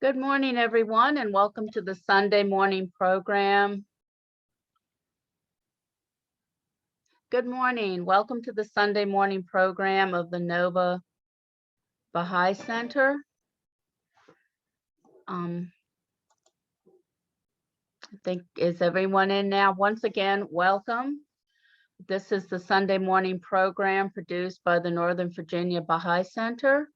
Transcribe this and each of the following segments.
Good morning, everyone, and welcome to the Sunday morning program. Good morning. Welcome to the Sunday morning program of the Nova Baha'i Center. I think, is everyone in now? Once again, welcome. This is the Sunday morning program produced by the Northern Virginia Baha'i Center.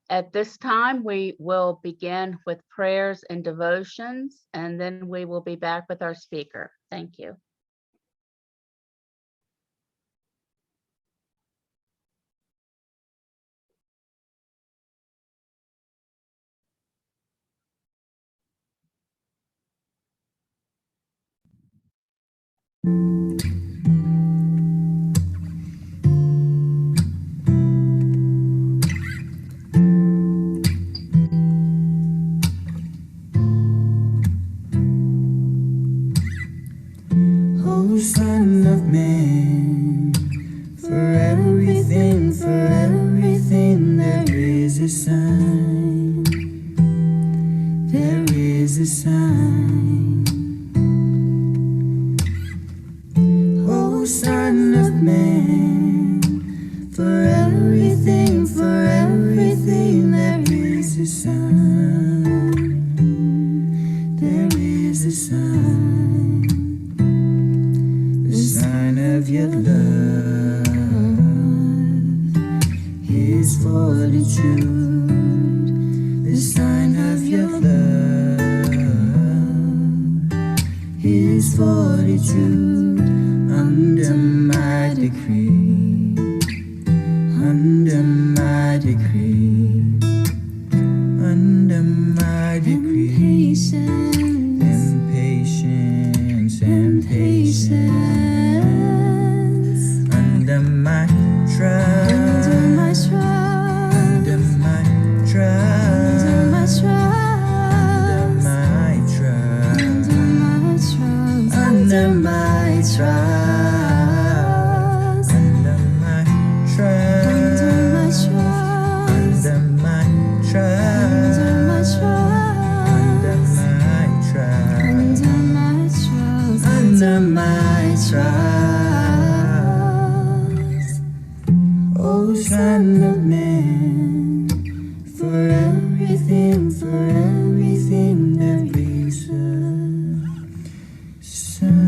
At this time, we will begin with prayers and devotions, and then we will be back with our speaker. Thank you. O Son of Man, for everything there is a sign. There is a sign. O Son of Man, for everything there is a sign. There is a sign. The sign of your love is fortitude. The sign of your love is fortitude. Under my decree, under my decree, under my decree. And patience, and patience. Under my trust, under my trust, under my trust, under my trust, under my trust, under my trust, under my trust, under my trust, under my trust. O Son of Man, for everything there is a sign.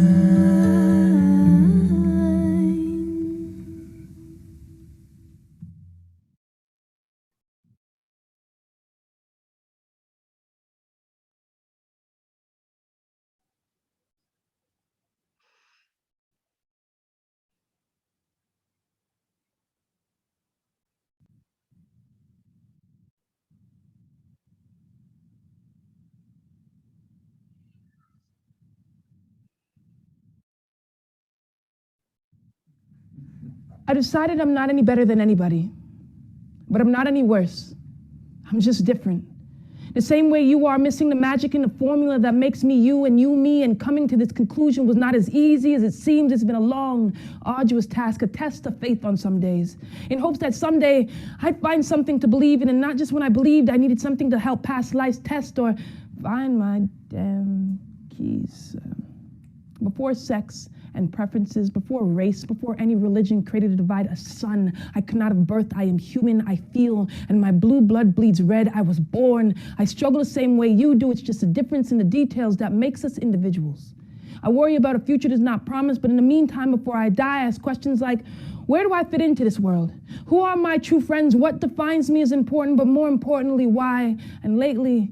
I decided I'm not any better than anybody, but I'm not any worse. I'm just different. The same way you are missing the magic in the formula that makes me you and you me, and coming to this conclusion was not as easy as it seems. It's been a long, arduous task, a test of faith on some days, in hopes that someday I'd find something to believe in, and not just when I believed I needed something to help pass life's test or find my damn keys. Before sex and preferences, before race, before any religion created a divide, a son I could not have birthed. I am human, I feel, and my blue blood bleeds red. I was born. I struggle the same way you do. It's just a difference in the details that makes us individuals. I worry about a future that's not promised, but in the meantime, before I die, I ask questions like, where do I fit into this world? Who are my true friends? What defines me is important, but more importantly, why? And lately,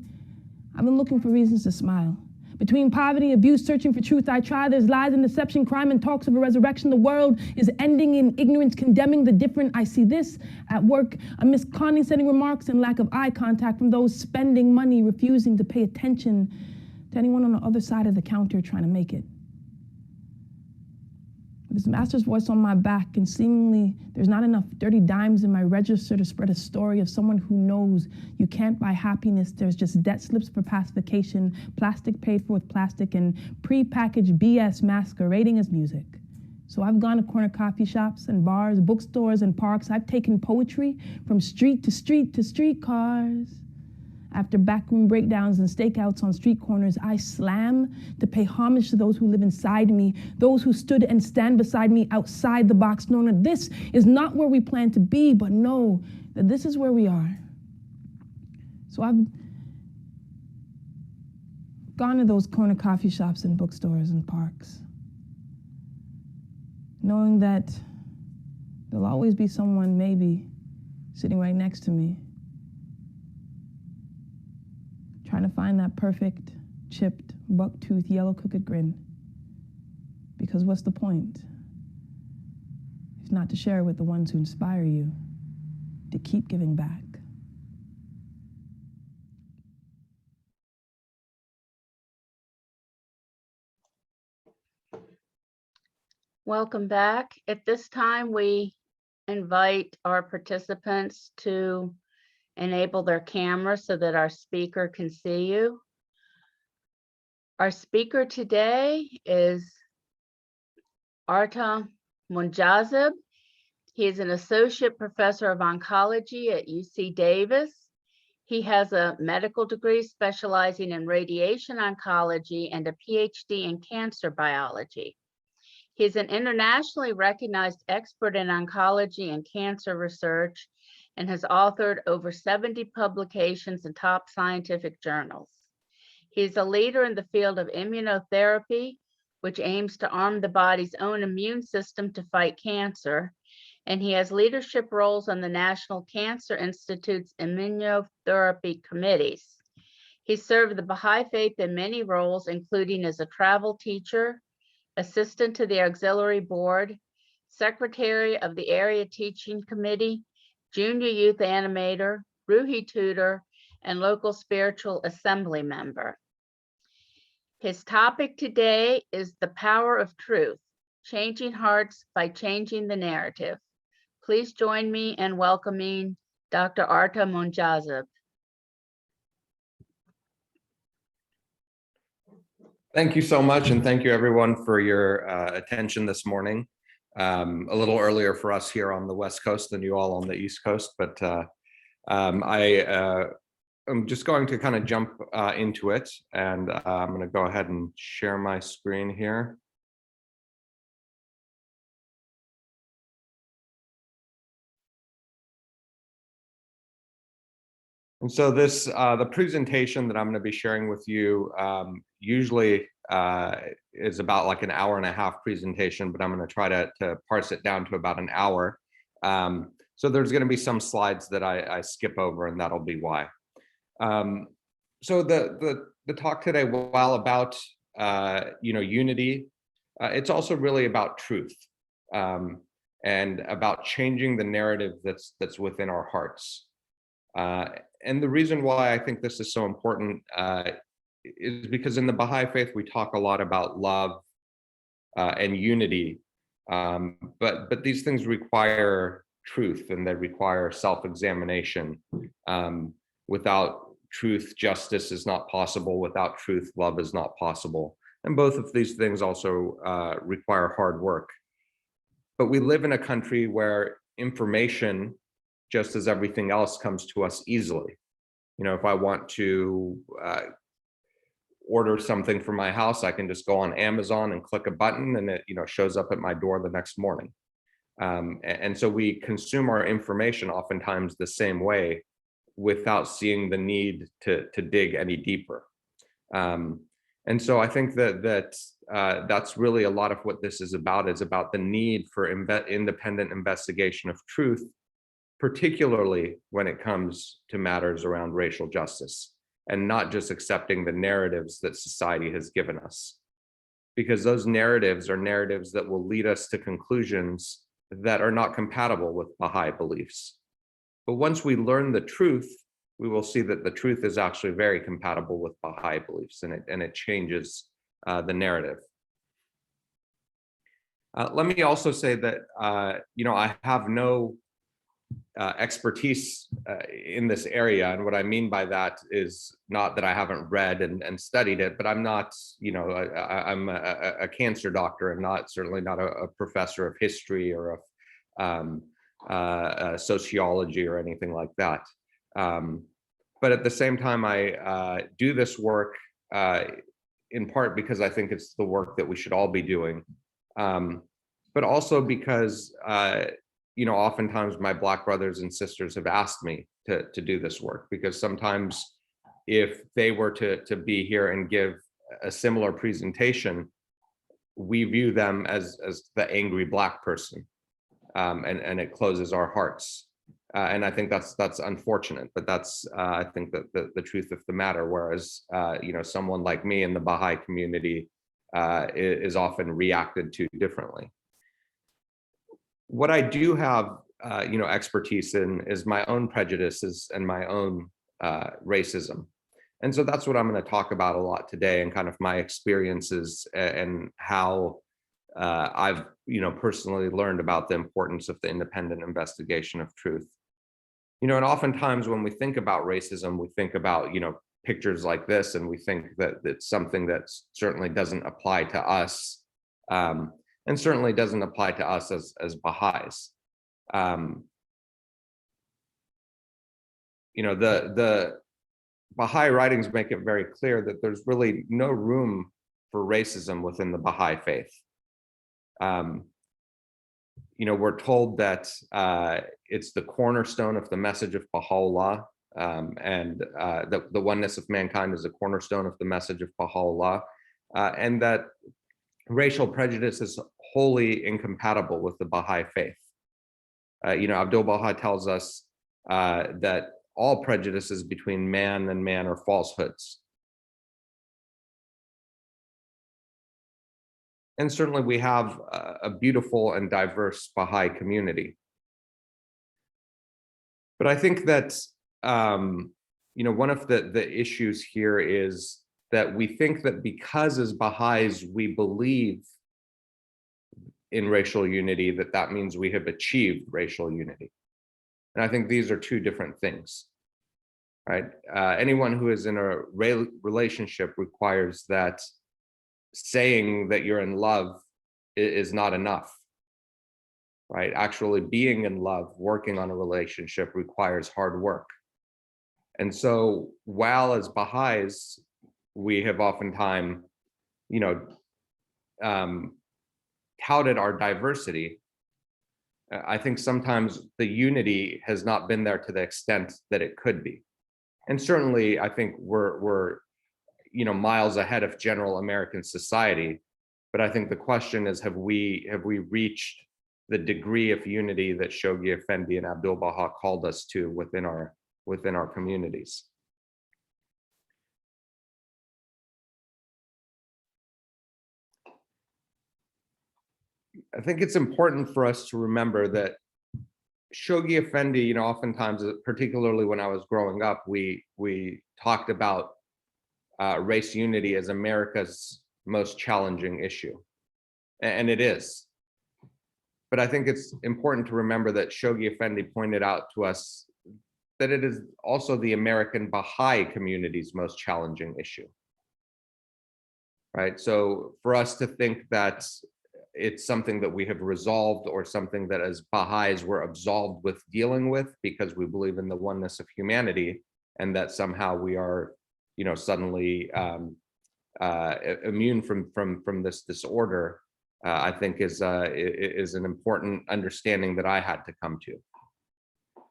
I've been looking for reasons to smile. Between poverty, abuse, searching for truth, I try. There's lies and deception, crime and talks of a resurrection. The world is ending in ignorance, condemning the different. I see this at work, a condescending remarks and lack of eye contact from those spending money, refusing to pay attention to anyone on the other side of the counter trying to make it. This master's voice on my back, and seemingly there's not enough dirty dimes in my register to spread a story of someone who knows you can't buy happiness. There's just debt slips for pacification, plastic paid for with plastic, and pre-packaged BS masquerading as music. So I've gone to corner coffee shops and bars, bookstores and parks. I've taken poetry from street to street to streetcars. After backroom breakdowns and stakeouts on street corners, I slam to pay homage to those who live inside me, those who stood and stand beside me outside the box, knowing that this is not where we plan to be, but know that this is where we are. So I've gone to those corner coffee shops and bookstores and parks, knowing that there'll always be someone maybe sitting right next to me, trying to find that perfect, chipped, buck-toothed, yellow crooked grin. Because what's the point? If not to share with the ones who inspire you to keep giving back. Welcome back. At this time, we invite our participants to enable their camera so that our speaker can see you. Our speaker today is Arta Monjazeb. He is an associate professor of oncology at UC Davis. He has a medical degree specializing in radiation oncology and a PhD in cancer biology. He's an internationally recognized expert in oncology and cancer research and has authored over 70 publications in top scientific journals. He's a leader in the field of immunotherapy, which aims to arm the body's own immune system to fight cancer, and he has leadership roles on the National Cancer Institute's immunotherapy committees. He served the Baha'i faith in many roles, including as a travel teacher, assistant to the auxiliary board, secretary of the area teaching committee, junior youth animator, Ruhi tutor, and local spiritual assembly member. His topic today is the power of truth, changing hearts by changing the narrative. Please join me in welcoming Dr. Arta Monjazeb. Thank you so much, and thank you everyone for your attention this morning. A little earlier for us here on the West Coast than you all on the East Coast, but I'm just going to kind of jump into it, and I'm going to go ahead and share my screen here. And so this, the presentation that I'm going to be sharing with you usually is about like an hour and a half presentation, but I'm going to try to parse it down to about an hour. So there's going to be some slides that I skip over, and that'll be why. So the talk today, while about unity, it's also really about truth and about changing the narrative that's within our hearts. And the reason why I think this is so important is because in the Baha'i faith, we talk a lot about love and unity, but these things require truth, and they require self-examination. Without truth, justice is not possible. Without truth, love is not possible. And both of these things also require hard work. But we live in a country where information, just as everything else, comes to us easily. You know, if I want to order something for my house, I can just go on Amazon and click a button, and it shows up at my door the next morning. And so we consume our information oftentimes the same way, without seeing the need to dig any deeper. And so I think that's really a lot of what this is about the need for independent investigation of truth, particularly when it comes to matters around racial justice, and not just accepting the narratives that society has given us. Because those narratives are narratives that will lead us to conclusions that are not compatible with Baha'i beliefs. But once we learn the truth, we will see that the truth is actually very compatible with Baha'i beliefs, and it changes the narrative. Let me also say that I have no expertise in this area, and what I mean by that is not that I haven't read and studied it, but I'm not, I'm a cancer doctor, and certainly not a professor of history or of sociology or anything like that. But at the same time, I do this work in part because I think it's the work that we should all be doing, but also because oftentimes my Black brothers and sisters have asked me to do this work, because sometimes if they were to be here and give a similar presentation, we view them as the angry Black person, and it closes our hearts. And I think that's unfortunate, but that's I think that the truth of the matter. Whereas someone like me in the Baha'i community is often reacted to differently. What I do have expertise in is my own prejudices and my own racism. And so that's what I'm going to talk about a lot today, and kind of my experiences and how I've personally learned about the importance of the independent investigation of truth. And oftentimes when we think about racism, we think about pictures like this, and we think that it's something that certainly doesn't apply to us, and certainly doesn't apply to us as Baha'is. The Baha'i writings make it very clear that there's really no room for racism within the Baha'i faith. We're told that it's the cornerstone of the message of Baha'u'llah, and the oneness of mankind is a cornerstone of the message of Baha'u'llah, and that racial prejudice is wholly incompatible with the Baha'i faith. Abdul Baha tells us that all prejudices between man and man are falsehoods. And certainly we have a beautiful and diverse Baha'i community. But I think that, one of the issues here is that we think that because as Baha'is we believe in racial unity, that means we have achieved racial unity. And I think these are two different things, right? Anyone who is in a relationship requires that saying that you're in love is not enough, right? Actually being in love, working on a relationship requires hard work. And so while as Baha'is, we have oftentimes, touted our diversity, I think sometimes the unity has not been there to the extent that it could be. And certainly I think we're miles ahead of general American society. But I think the question is, have we reached the degree of unity that Shoghi Effendi and Abdul Baha called us to within our communities? I think it's important for us to remember that Shoghi Effendi, oftentimes, particularly when I was growing up, we talked about race unity as America's most challenging issue, and it is. But I think it's important to remember that Shoghi Effendi pointed out to us that it is also the American Baha'i community's most challenging issue, right? So for us to think that it's something that we have resolved, or something that as Baha'is we're absolved with dealing with because we believe in the oneness of humanity, and that somehow we are suddenly immune from this disorder, I think is an important understanding that I had to come to,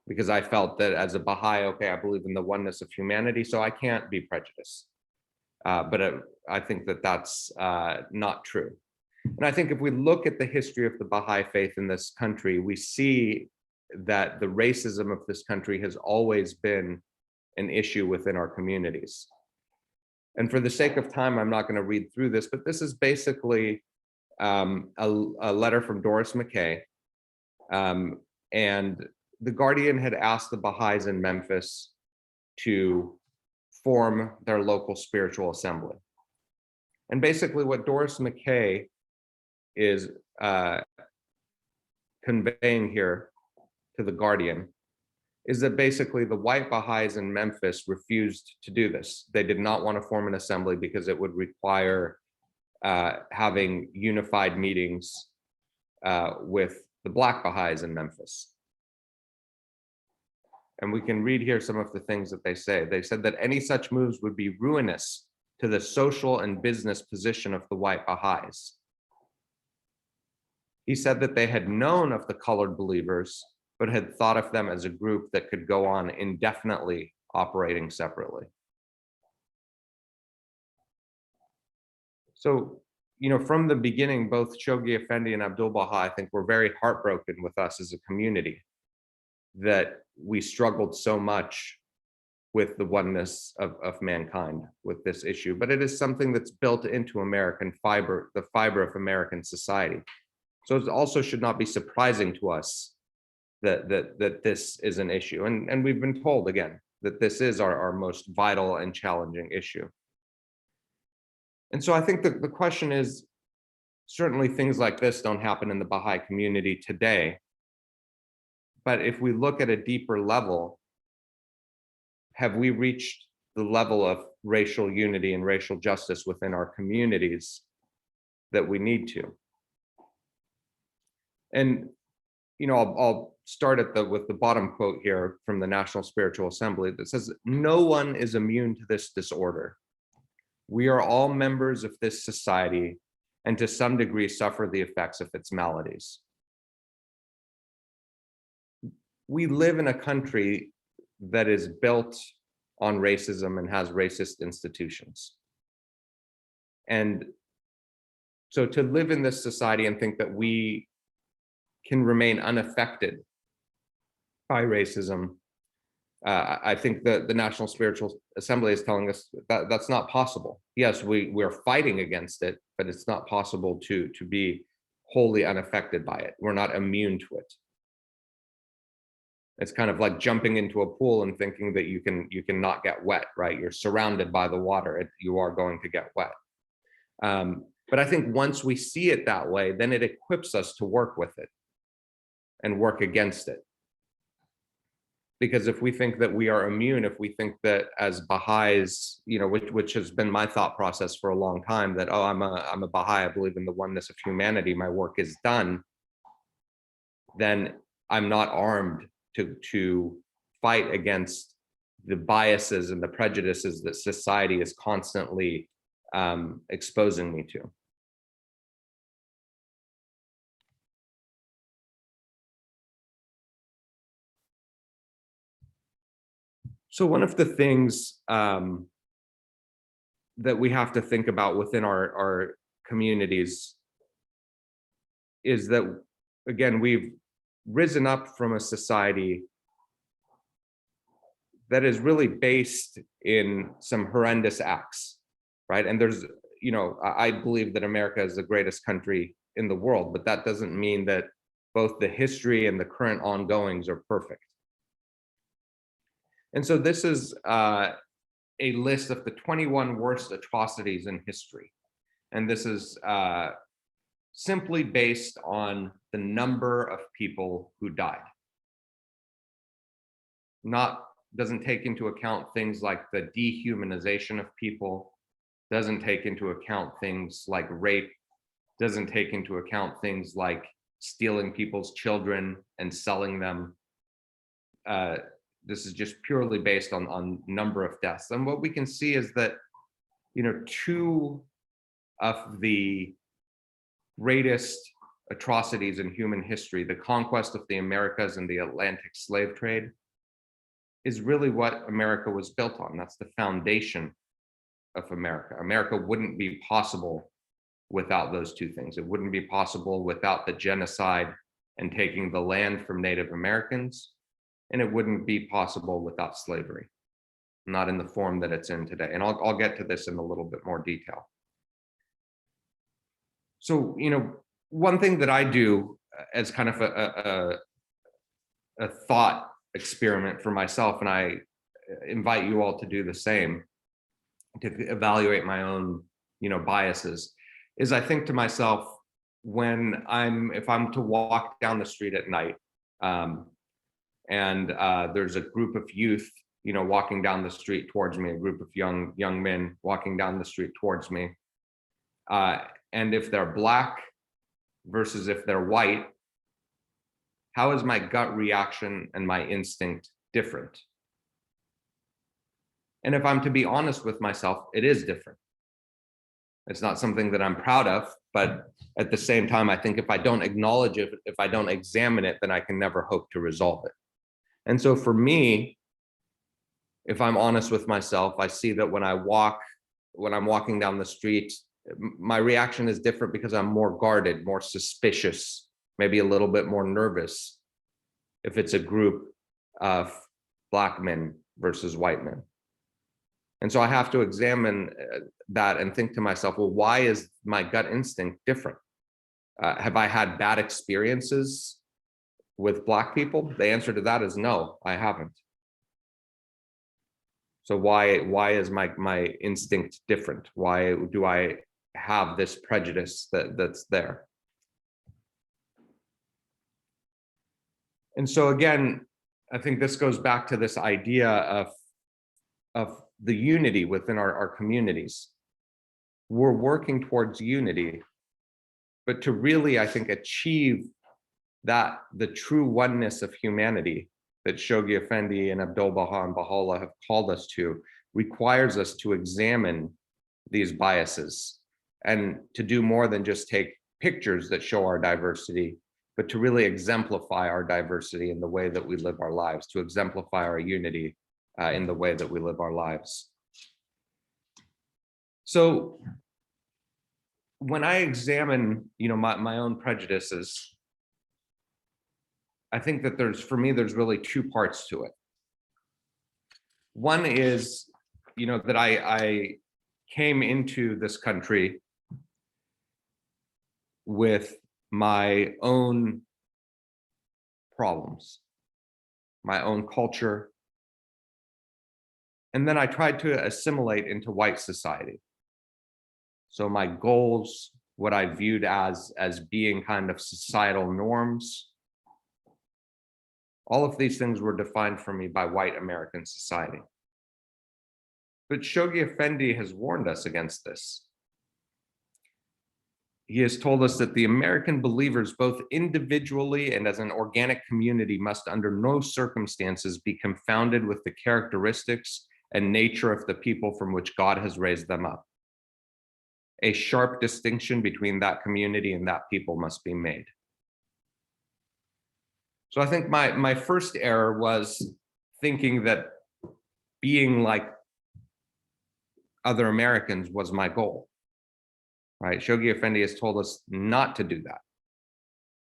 because I felt that as a Baha'i, okay, I believe in the oneness of humanity, so I can't be prejudiced. But I think that that's not true. And I think if we look at the history of the Baha'i faith in this country, we see that the racism of this country has always been an issue within our communities. And for the sake of time, I'm not going to read through this, but this is basically a letter from Doris McKay. And the Guardian had asked the Baha'is in Memphis to form their local spiritual assembly. And basically what Doris McKay is conveying here to the Guardian is that basically the white Baha'is in Memphis refused to do this. They did not want to form an assembly because it would require having unified meetings with the Black Baha'is in Memphis. And we can read here some of the things that they say. They said that any such moves would be ruinous to the social and business position of the white Baha'is. He said that they had known of the colored believers, but had thought of them as a group that could go on indefinitely operating separately. So, from the beginning, both Shoghi Effendi and Abdul Baha, I think, were very heartbroken with us as a community that we struggled so much with the oneness of mankind with this issue. But it is something that's built into American fiber, the fiber of American society. So it also should not be surprising to us that this is an issue. And we've been told, again, that this is our most vital and challenging issue. And so I think the question is, certainly things like this don't happen in the Baha'i community today. But if we look at a deeper level, have we reached the level of racial unity and racial justice within our communities that we need to? And I'll start with the bottom quote here from the National Spiritual Assembly that says, "No one is immune to this disorder. We are all members of this society and to some degree suffer the effects of its maladies." We live in a country that is built on racism and has racist institutions. And so to live in this society and think that we can remain unaffected by racism, I think that the National Spiritual Assembly is telling us that that's not possible. Yes, we're fighting against it, but it's not possible to be wholly unaffected by it. We're not immune to it. It's kind of like jumping into a pool and thinking that you can not get wet, right? You're surrounded by the water. You are going to get wet. But I think once we see it that way, then it equips us to work with it and work against it. Because if we think that we are immune, if we think that as Baha'is, which has been my thought process for a long time, that, oh, I'm a Baha'i, I believe in the oneness of humanity, my work is done, then I'm not armed to fight against the biases and the prejudices that society is constantly exposing me to. So one of the things that we have to think about within our communities is that, again, we've risen up from a society that is really based in some horrendous acts, right? And there's, I believe that America is the greatest country in the world, but that doesn't mean that both the history and the current ongoings are perfect. And so this is a list of the 21 worst atrocities in history. And this is simply based on the number of people who died. Doesn't take into account things like the dehumanization of people, doesn't take into account things like rape, doesn't take into account things like stealing people's children and selling them. This is just purely based on number of deaths. And what we can see is that, two of the greatest atrocities in human history, the conquest of the Americas and the Atlantic slave trade, is really what America was built on. That's the foundation of America. America wouldn't be possible without those two things. It wouldn't be possible without the genocide and taking the land from Native Americans. And it wouldn't be possible without slavery, not in the form that it's in today. And I'll get to this in a little bit more detail. So, one thing that I do as kind of a thought experiment for myself, and I invite you all to do the same, to evaluate my own, biases, is I think to myself, if I'm to walk down the street at night, and there's a group of youth, walking down the street towards me, a group of young men walking down the street towards me. And if they're Black versus if they're white, how is my gut reaction and my instinct different. And if I'm to be honest with myself, it is different. It's not something that I'm proud of, but at the same time, I think if I don't acknowledge it, if I don't examine it, then I can never hope to resolve it. And so for me, if I'm honest with myself, I see that when I'm walking down the street, my reaction is different because I'm more guarded, more suspicious, maybe a little bit more nervous if it's a group of Black men versus white men. And so I have to examine that and think to myself, well, why is my gut instinct different? Have I had bad experiences with Black people? The answer to that is no, I haven't. So why is my instinct different? Why do I have this prejudice that's there? And so again, I think this goes back to this idea of the unity within our communities. We're working towards unity, but to really, I think, achieve that, the true oneness of humanity that Shoghi Effendi and Abdul Baha and Baha'u'llah have called us to, requires us to examine these biases and to do more than just take pictures that show our diversity, but to really exemplify our diversity in the way that we live our lives, to exemplify our unity in the way that we live our lives. So when I examine, my own prejudices, I think that for me, there's really two parts to it. One is, that I came into this country with my own problems, my own culture, and then I tried to assimilate into white society. So my goals, what I viewed as being kind of societal norms, all of these things were defined for me by white American society. But Shoghi Effendi has warned us against this. He has told us that the American believers, both individually and as an organic community, must under no circumstances be confounded with the characteristics and nature of the people from which God has raised them up. A sharp distinction between that community and that people must be made. So I think my first error was thinking that being like other Americans was my goal, right? Shoghi Effendi has told us not to do that.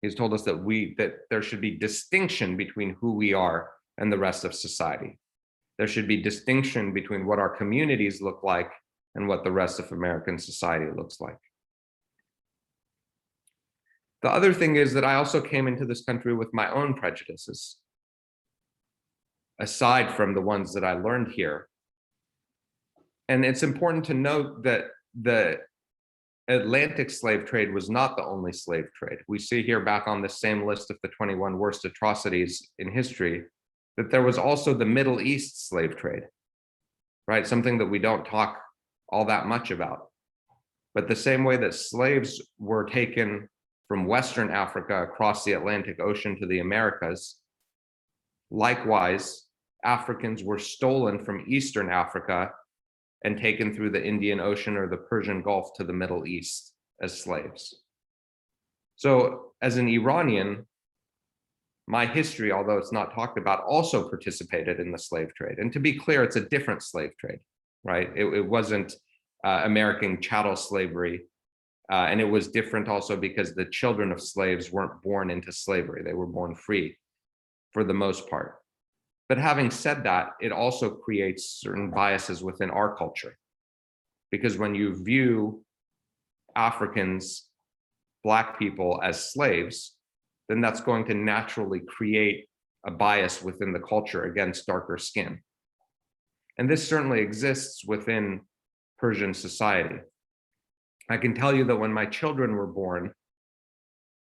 He's told us that there should be distinction between who we are and the rest of society. There should be distinction between what our communities look like and what the rest of American society looks like. The other thing is that I also came into this country with my own prejudices, aside from the ones that I learned here. And it's important to note that the Atlantic slave trade was not the only slave trade. We see here back on the same list of the 21 worst atrocities in history, that there was also the Middle East slave trade, right? Something that we don't talk all that much about. But the same way that slaves were taken from Western Africa across the Atlantic Ocean to the Americas, likewise, Africans were stolen from Eastern Africa and taken through the Indian Ocean or the Persian Gulf to the Middle East as slaves. So as an Iranian, my history, although it's not talked about, also participated in the slave trade. And to be clear, it's a different slave trade, right? It wasn't American chattel slavery. And it was different also because the children of slaves weren't born into slavery. They were born free for the most part. But having said that, it also creates certain biases within our culture. Because when you view Africans, Black people as slaves, then that's going to naturally create a bias within the culture against darker skin. And this certainly exists within Persian society. I can tell you that when my children were born,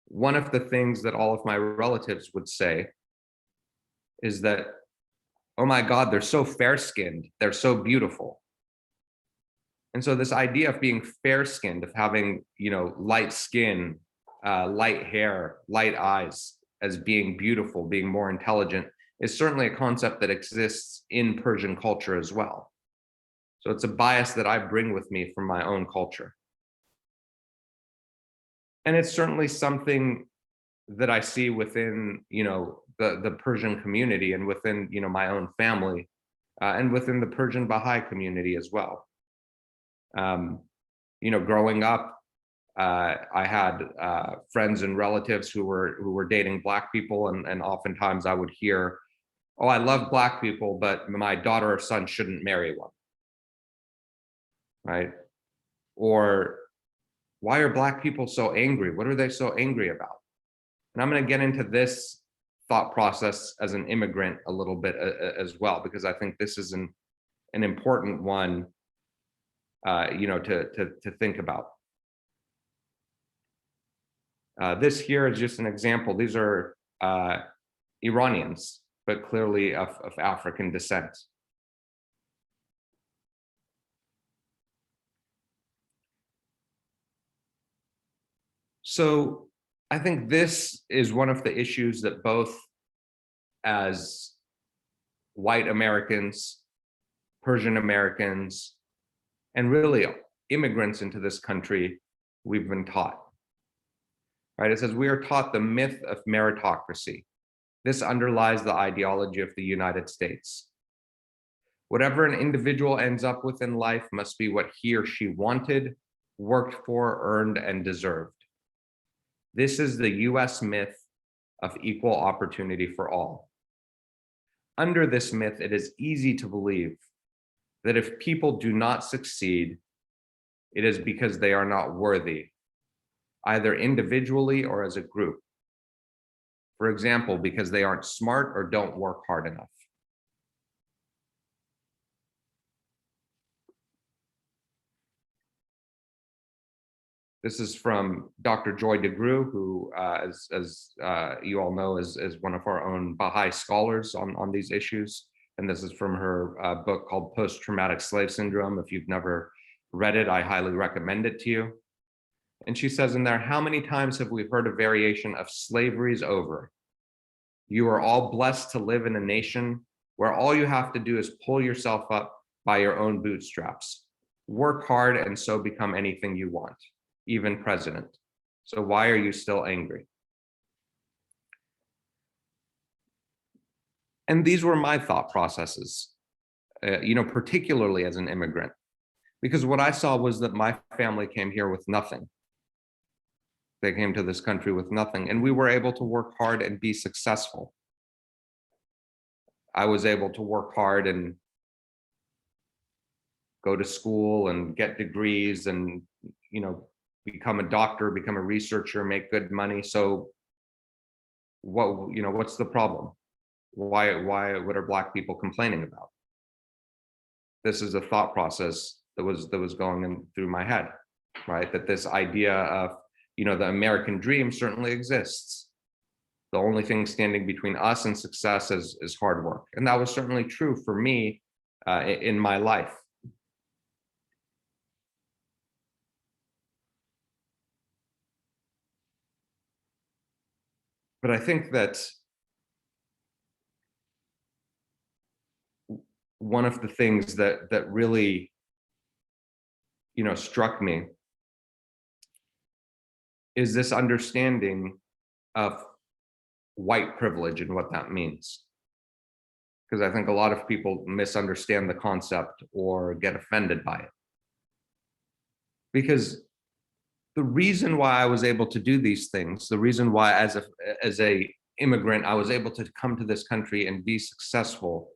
one of the things that all of my relatives would say is that, oh my God, they're so fair-skinned, they're so beautiful. And so this idea of being fair-skinned, of having, light skin, light hair, light eyes, as being beautiful, being more intelligent, is certainly a concept that exists in Persian culture as well. So it's a bias that I bring with me from my own culture. And it's certainly something that I see within, the Persian community and within, my own family, and within the Persian Baha'i community as well. Growing up, I had friends and relatives who were dating Black people, and oftentimes I would hear, "Oh, I love Black people, but my daughter or son shouldn't marry one." Right? Or, "Why are Black people so angry? What are they so angry about?" And I'm going to get into this thought process as an immigrant a little bit as well, because I think this is an important one, to think about. This here is just an example. These are Iranians, but clearly of African descent. So I think this is one of the issues that both as white Americans, Persian Americans, and really immigrants into this country, we've been taught. Right? It says we are taught the myth of meritocracy. This underlies the ideology of the United States. Whatever an individual ends up with in life must be what he or she wanted, worked for, earned, and deserved. This is the US myth of equal opportunity for all. Under this myth, it is easy to believe that if people do not succeed, it is because they are not worthy, either individually or as a group. For example, because they aren't smart or don't work hard enough. This is from Dr. Joy DeGruy, who, as you all know, is one of our own Baha'i scholars on these issues. And this is from her book called Post-Traumatic Slave Syndrome. If you've never read it, I highly recommend it to you. And she says in there, how many times have we heard a variation of slavery's over? You are all blessed to live in a nation where all you have to do is pull yourself up by your own bootstraps. Work hard and so become anything you want, even president. So why are you still angry? And these were my thought processes, particularly as an immigrant, because what I saw was that my family came here with nothing. They came to this country with nothing, and we were able to work hard and be successful. I was able to work hard and go to school and get degrees and, become a doctor, become a researcher, make good money. So what's the problem? What are Black people complaining about? This is a thought process that was going in through my head, right? That this idea of, the American dream certainly exists. The only thing standing between us and success is hard work. And that was certainly true for me in my life. But I think that one of the things that really, struck me is this understanding of white privilege and what that means. Because I think a lot of people misunderstand the concept or get offended by it. Because the reason why I was able to do these things, the reason why as a immigrant, I was able to come to this country and be successful,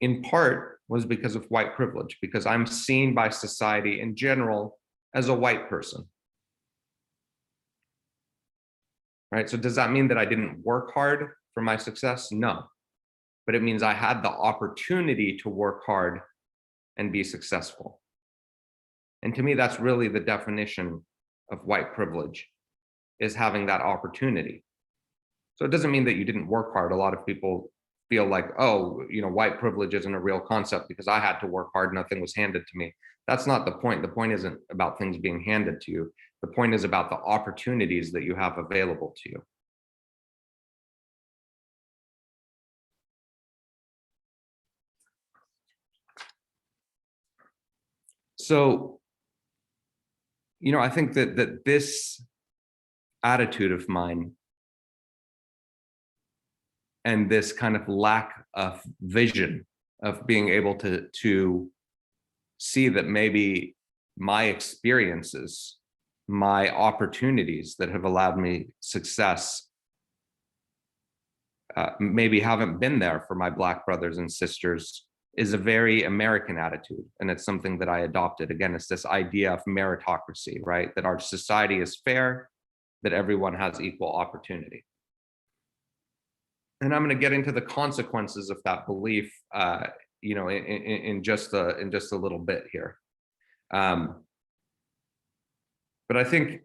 in part was because of white privilege, because I'm seen by society in general as a white person. Right? So does that mean that I didn't work hard for my success? No. But it means I had the opportunity to work hard and be successful. And to me, that's really the definition of white privilege, is having that opportunity. So it doesn't mean that you didn't work hard. A lot of people feel like, oh, white privilege isn't a real concept because I had to work hard, nothing was handed to me. That's not the point. The point isn't about things being handed to you. The point is about the opportunities that you have available to you. So, I think that this attitude of mine and this kind of lack of vision of being able to see that maybe my experiences, my opportunities that have allowed me success, maybe haven't been there for my Black brothers and sisters, is a very American attitude. And it's something that I adopted. Again, it's this idea of meritocracy, right? That our society is fair, that everyone has equal opportunity. And I'm going to get into the consequences of that belief, in just a little bit here. But I think,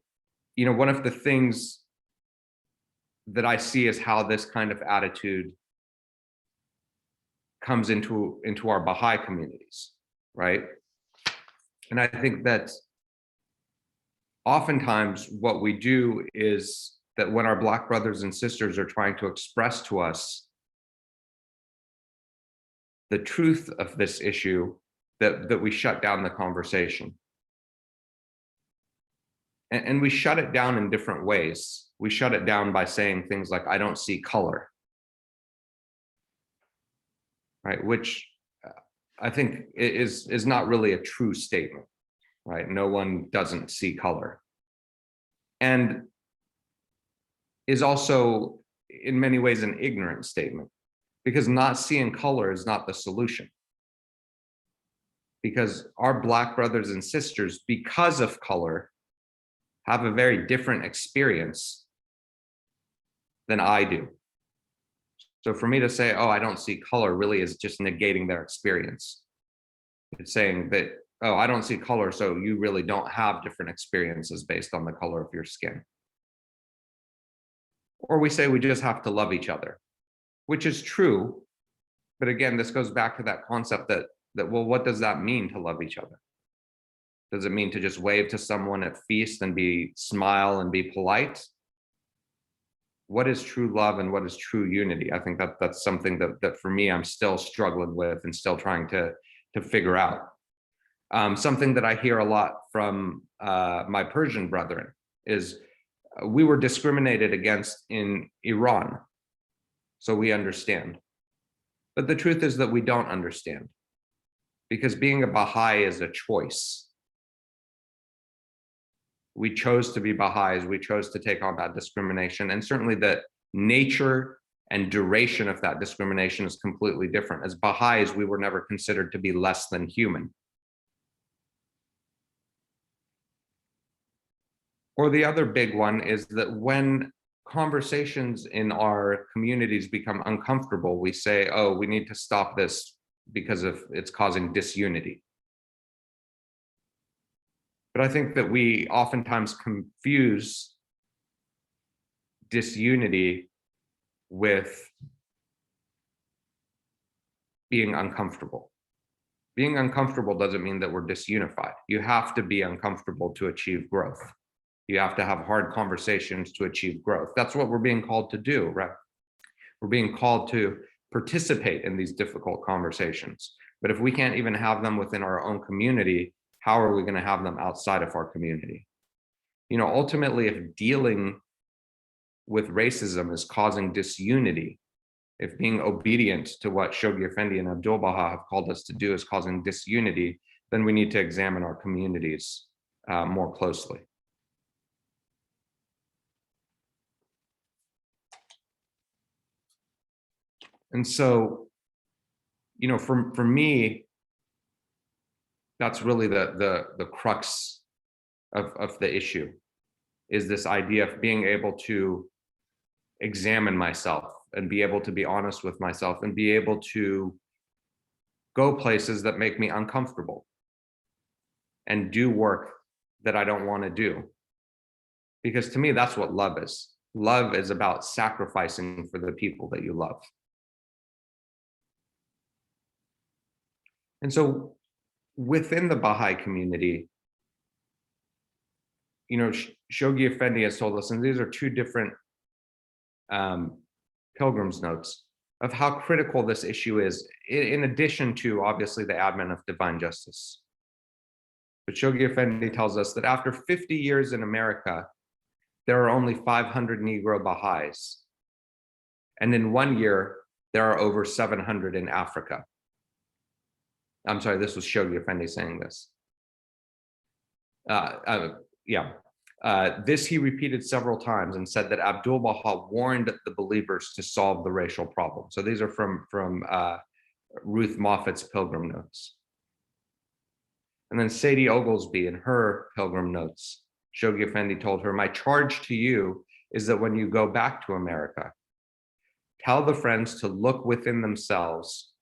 one of the things that I see is how this kind of attitude comes into our Baha'i communities, right? And I think that oftentimes what we do is that when our Black brothers and sisters are trying to express to us the truth of this issue, that we shut down the conversation. And we shut it down in different ways. We shut it down by saying things like, I don't see color, right? Which I think is not really a true statement, right? No one doesn't see color. And is also in many ways an ignorant statement, because not seeing color is not the solution. Because our Black brothers and sisters, because of color, have a very different experience than I do. So for me to say, oh, I don't see color, really is just negating their experience. It's saying that, oh, I don't see color, so you really don't have different experiences based on the color of your skin. Or we say we just have to love each other, which is true. But again, this goes back to that concept that well, what does that mean to love each other? Does it mean to just wave to someone at feast and smile and be polite? What is true love and what is true unity? I think that's something that for me, I'm still struggling with and still trying to figure out. Something that I hear a lot from my Persian brethren is we were discriminated against in Iran, so we understand. But the truth is that we don't understand, because being a Baha'i is a choice. We chose to be Baha'is, we chose to take on that discrimination, and certainly the nature and duration of that discrimination is completely different. As Baha'is, we were never considered to be less than human. Or the other big one is that when conversations in our communities become uncomfortable, we say, oh, we need to stop this because it's causing disunity. But I think that we oftentimes confuse disunity with being uncomfortable. Being uncomfortable doesn't mean that we're disunified. You have to be uncomfortable to achieve growth. You have to have hard conversations to achieve growth. That's what we're being called to do, right? We're being called to participate in these difficult conversations. But if we can't even have them within our own community, how are we going to have them outside of our community? Ultimately, if dealing with racism is causing disunity, if being obedient to what Shoghi Effendi and Abdul Baha have called us to do is causing disunity, then we need to examine our communities more closely. And so, for me, that's really the crux of the issue, is this idea of being able to examine myself and be able to be honest with myself and be able to go places that make me uncomfortable and do work that I don't want to do. Because to me, that's what love is. Love is about sacrificing for the people that you love. And within the Baha'i community, Shoghi Effendi has told us, and these are two different pilgrim's notes of how critical this issue is, in addition to obviously the advent of divine justice. But Shoghi Effendi tells us that after 50 years in America, there are only 500 Negro Baha'is. And in 1 year, there are over 700 in Africa. I'm sorry, this was Shoghi Effendi saying this. This he repeated several times and said that Abdul Baha warned the believers to solve the racial problem. So these are from Ruth Moffat's Pilgrim Notes. And then Sadie Oglesby in her Pilgrim Notes, Shoghi Effendi told her, "My charge to you is that when you go back to America, tell the friends to look within themselves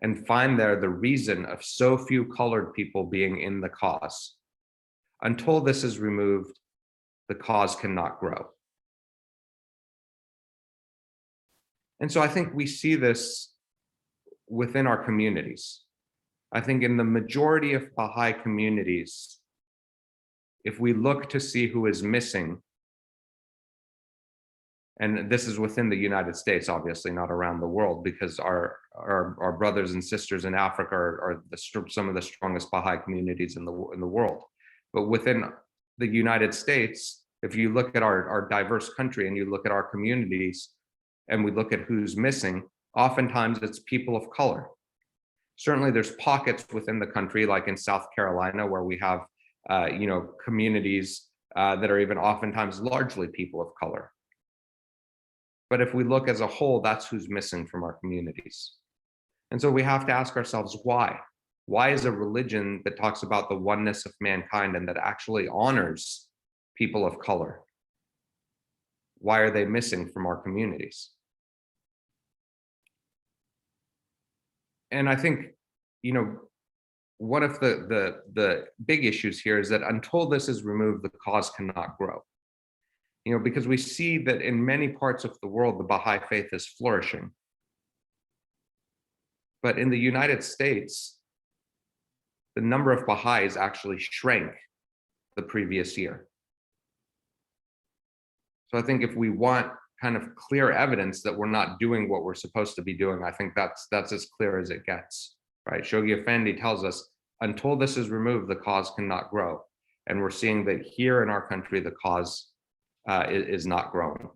and find there the reason of so few colored people being in the cause. Until this is removed, the cause cannot grow." And so I think we see this within our communities. I think in the majority of Baha'i communities, if we look to see who is missing, and this is within the United States, obviously not around the world, because our brothers and sisters in Africa are some of the strongest Baha'i communities in the world. But within the United States, if you look at our diverse country and you look at our communities and we look at who's missing, oftentimes it's people of color. Certainly there's pockets within the country, like in South Carolina, where we have communities that are even oftentimes largely people of color. But if we look as a whole, that's who's missing from our communities. And so we have to ask ourselves, why? Why is a religion that talks about the oneness of mankind and that actually honors people of color, why are they missing from our communities? And I think, one of the big issues here is that until this is removed, the cause cannot grow. Because we see that in many parts of the world, the Baha'i faith is flourishing. But in the United States, the number of Baha'is actually shrank the previous year. So I think if we want kind of clear evidence that we're not doing what we're supposed to be doing, I think that's as clear as it gets, right? Shoghi Effendi tells us, until this is removed, the cause cannot grow. And we're seeing that here in our country, the cause is not growing.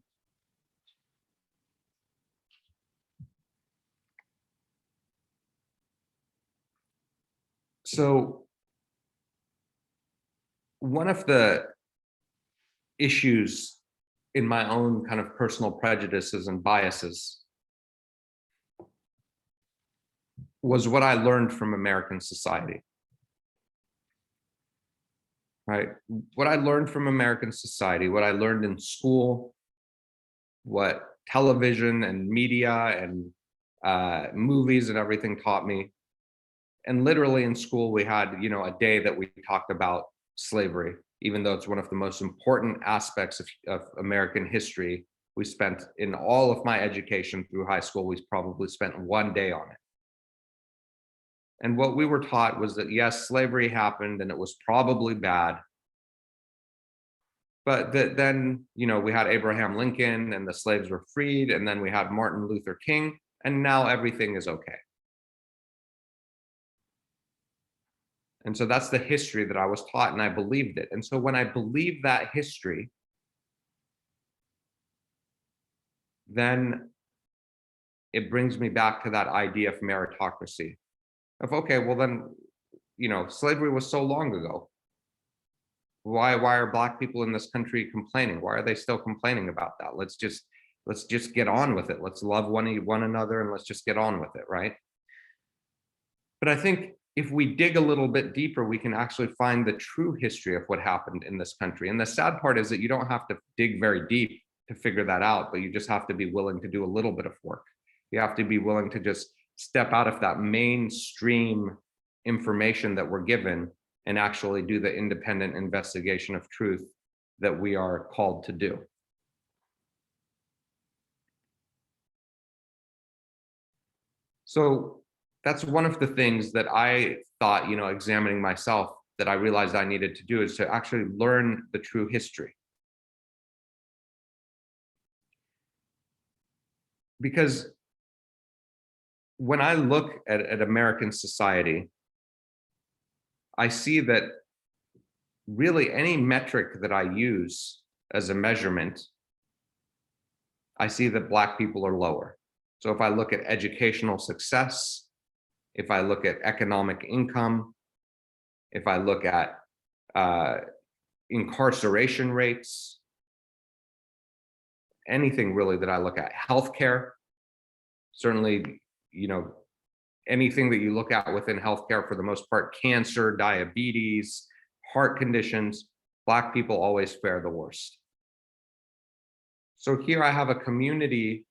So one of the issues in my own kind of personal prejudices and biases was what I learned from American society, right? What I learned from American society, what I learned in school, what television and media and movies and everything taught me. And literally in school, we had, a day that we talked about slavery, even though it's one of the most important aspects of American history. We spent, in all of my education through high school, we probably spent one day on it. And what we were taught was that, yes, slavery happened and it was probably bad. But then, we had Abraham Lincoln and the slaves were freed, and then we had Martin Luther King, and now everything is okay. And so that's the history that I was taught, and I believed it. And so when I believe that history, then it brings me back to that idea of meritocracy. Of, okay, well then, slavery was so long ago. Why are Black people in this country complaining? Why are they still complaining about that? Let's just get on with it. Let's love one another and let's just get on with it, right? But I think if we dig a little bit deeper, we can actually find the true history of what happened in this country. And the sad part is that you don't have to dig very deep to figure that out, but you just have to be willing to do a little bit of work. You have to be willing to just step out of that mainstream information that we're given and actually do the independent investigation of truth that we are called to do. So that's one of the things that I thought, examining myself, that I realized I needed to do, is to actually learn the true history. Because when I look at American society, I see that really any metric that I use as a measurement, I see that Black people are lower. So if I look at educational success, if I look at economic income, if I look at incarceration rates, anything really that I look at, healthcare, certainly, anything that you look at within healthcare, for the most part, cancer, diabetes, heart conditions, Black people always fare the worst. So here I have a community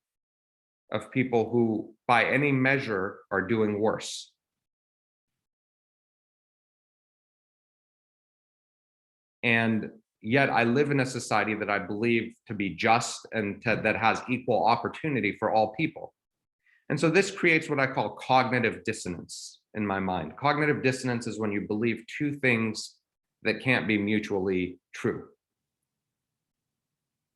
of people who, by any measure, are doing worse. And yet I live in a society that I believe to be just and that has equal opportunity for all people. And so this creates what I call cognitive dissonance in my mind. Cognitive dissonance is when you believe two things that can't be mutually true.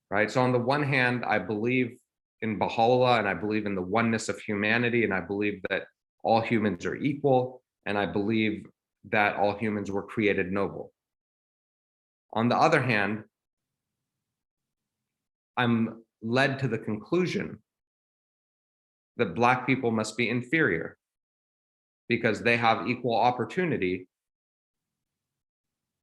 Right? So on the one hand, I believe in Baha'u'llah, and I believe in the oneness of humanity, and I believe that all humans are equal, and I believe that all humans were created noble. On the other hand, I'm led to the conclusion that Black people must be inferior because they have equal opportunity,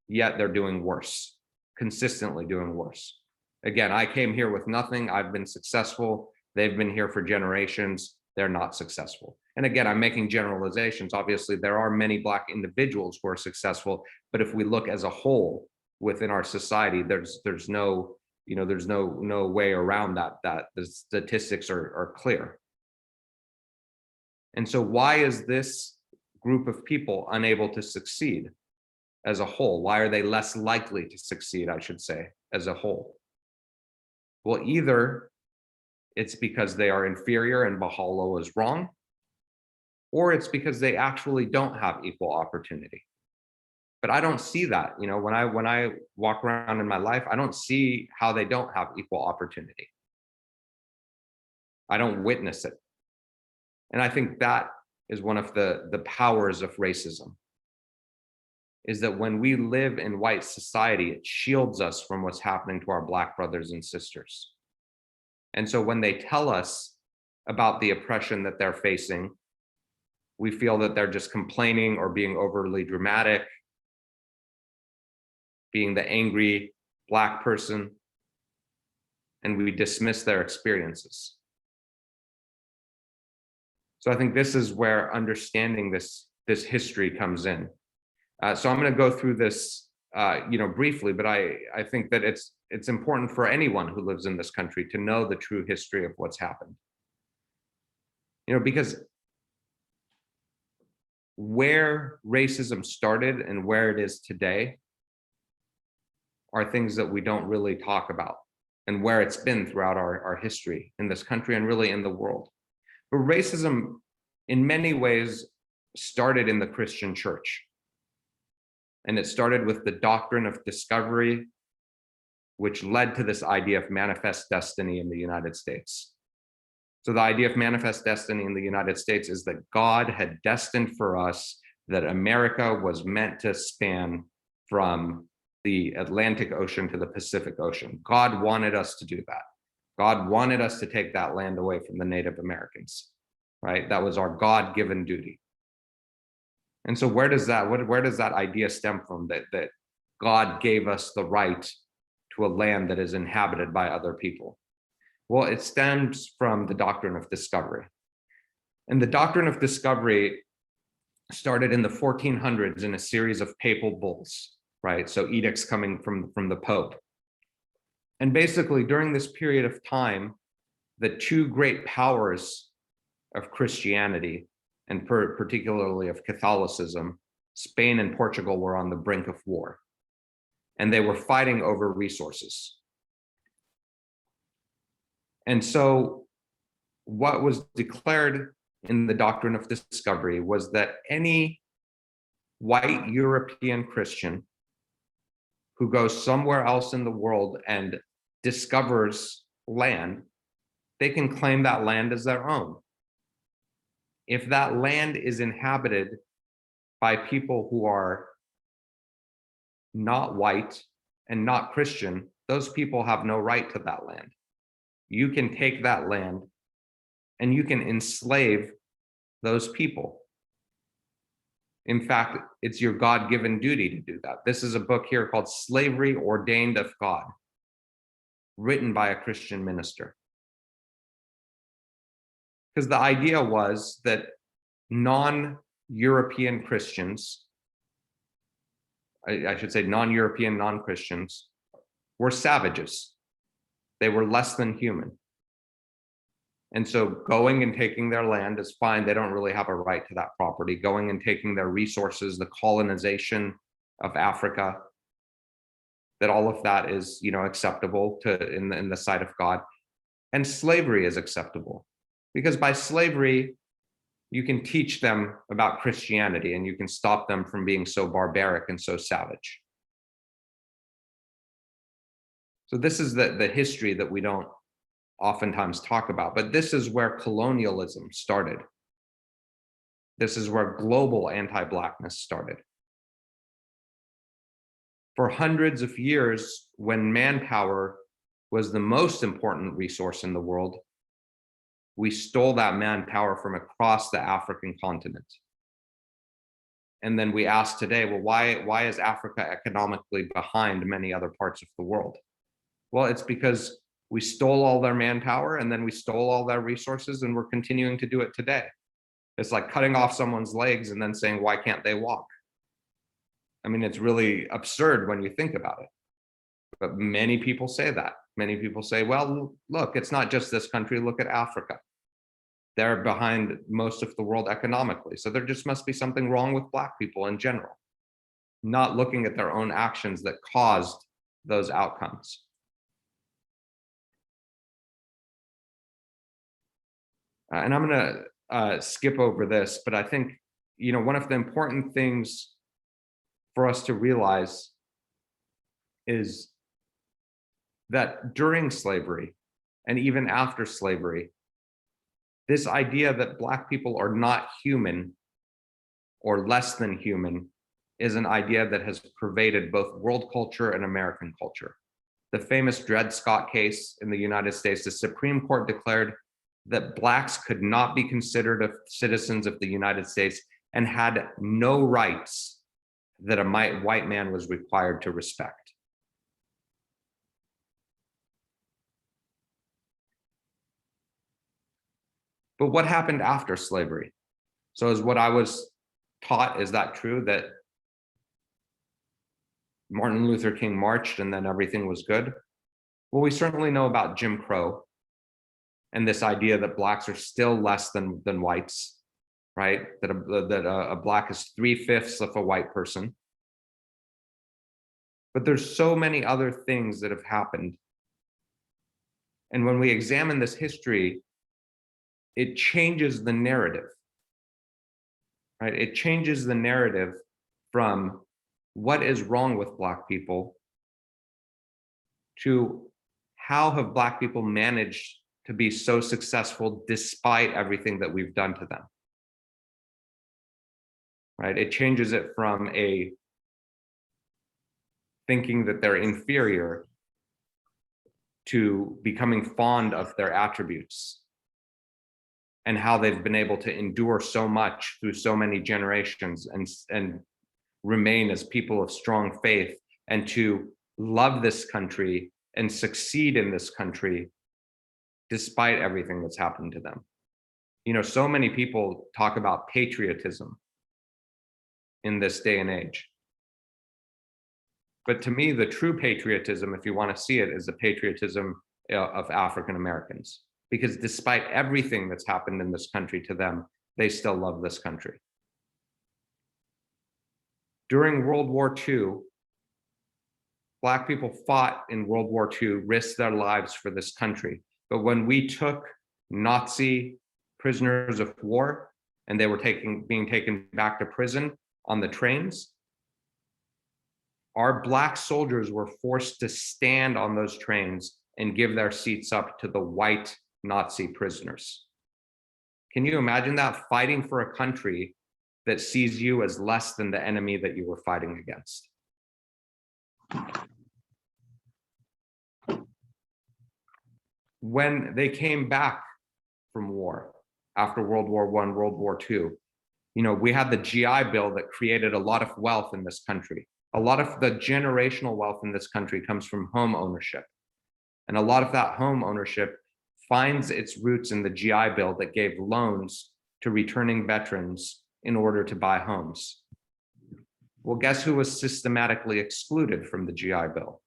yet they're doing worse, consistently doing worse. Again, I came here with nothing. I've been successful. They've been here for generations. They're not successful. And again, I'm making generalizations. Obviously, there are many Black individuals who are successful, but if we look as a whole within our society, there's no way around that the statistics are clear. And so why is this group of people unable to succeed as a whole? Why are they less likely to succeed, I should say, as a whole? Well, either it's because they are inferior and Baha'u'llah is wrong, or it's because they actually don't have equal opportunity. But I don't see that. When I walk around in my life, I don't see how they don't have equal opportunity. I don't witness it. And I think that is one of the powers of racism, is that when we live in white society, it shields us from what's happening to our Black brothers and sisters. And so when they tell us about the oppression that they're facing, we feel that they're just complaining or being overly dramatic, being the angry Black person, and we dismiss their experiences. So I think this is where understanding this history comes in. So I'm going to go through this, briefly, but I think that it's important for anyone who lives in this country to know the true history of what's happened. Because where racism started and where it is today are things that we don't really talk about, and where it's been throughout our history in this country and really in the world. But racism, in many ways, started in the Christian church. And it started with the doctrine of discovery, which led to this idea of manifest destiny in the United States. So the idea of manifest destiny in the United States is that God had destined for us that America was meant to span from the Atlantic Ocean to the Pacific Ocean. God wanted us to do that. God wanted us to take that land away from the Native Americans, right? That was our God-given duty. And so where does that idea stem from, that God gave us the right to a land that is inhabited by other people? Well, it stems from the doctrine of discovery. And the doctrine of discovery started in the 1400s in a series of papal bulls, right? So edicts coming from the Pope. And basically during this period of time, the two great powers of Christianity, and particularly of Catholicism, Spain and Portugal, were on the brink of war. And they were fighting over resources. And so what was declared in the doctrine of discovery was that any white European Christian who goes somewhere else in the world and discovers land, they can claim that land as their own. If that land is inhabited by people who are not white, and not Christian, those people have no right to that land. You can take that land and you can enslave those people. In fact, it's your God-given duty to do that. This is a book here called Slavery Ordained of God, written by a Christian minister. Because the idea was that non-European Christians, I should say non-European, non-Christians, were savages. They were less than human. And so going and taking their land is fine. They don't really have a right to that property. Going and taking their resources, the colonization of Africa, that all of that is, acceptable in the sight of God. And slavery is acceptable, because by slavery, you can teach them about Christianity and you can stop them from being so barbaric and so savage. So this is the history that we don't oftentimes talk about, but this is where colonialism started. This is where global anti-Blackness started. For hundreds of years, when manpower was the most important resource in the world, we stole that manpower from across the African continent. And then we ask today, well, why is Africa economically behind many other parts of the world? Well, it's because we stole all their manpower and then we stole all their resources, and we're continuing to do it today. It's like cutting off someone's legs and then saying, why can't they walk? I mean, it's really absurd when you think about it. But many people say that. Many people say, well, look, it's not just this country, look at Africa. They're behind most of the world economically. So there just must be something wrong with Black people in general, not looking at their own actions that caused those outcomes. And I'm going to skip over this, but I think, one of the important things for us to realize is that during slavery and even after slavery, this idea that Black people are not human or less than human is an idea that has pervaded both world culture and American culture. The famous Dred Scott case in the United States, the Supreme Court declared that Blacks could not be considered citizens of the United States and had no rights that a white man was required to respect. But what happened after slavery? So is what I was taught, is that true, that Martin Luther King marched and then everything was good? Well, we certainly know about Jim Crow and this idea that Blacks are still less than whites, right? That a Black is 3/5 of a white person. But there's so many other things that have happened. And when we examine this history, it changes the narrative, right? It changes the narrative from what is wrong with Black people to how have Black people managed to be so successful despite everything that we've done to them, right? It changes it from a thinking that they're inferior to becoming fond of their attributes and how they've been able to endure so much through so many generations and remain as people of strong faith, and to love this country and succeed in this country despite everything that's happened to them. So many people talk about patriotism in this day and age. But to me, the true patriotism, if you want to see it, is the patriotism of African Americans. Because despite everything that's happened in this country to them, they still love this country. During World War II, Black people fought in World War II, risked their lives for this country. But when we took Nazi prisoners of war and they were being taken back to prison on the trains, our Black soldiers were forced to stand on those trains and give their seats up to the white Nazi prisoners. Can you imagine that? Fighting for a country that sees you as less than the enemy that you were fighting against. When they came back from war, after World War I, World War II, we had the GI Bill that created a lot of wealth in this country. A lot of the generational wealth in this country comes from home ownership. And a lot of that home ownership finds its roots in the GI Bill that gave loans to returning veterans in order to buy homes. Well, guess who was systematically excluded from the GI Bill?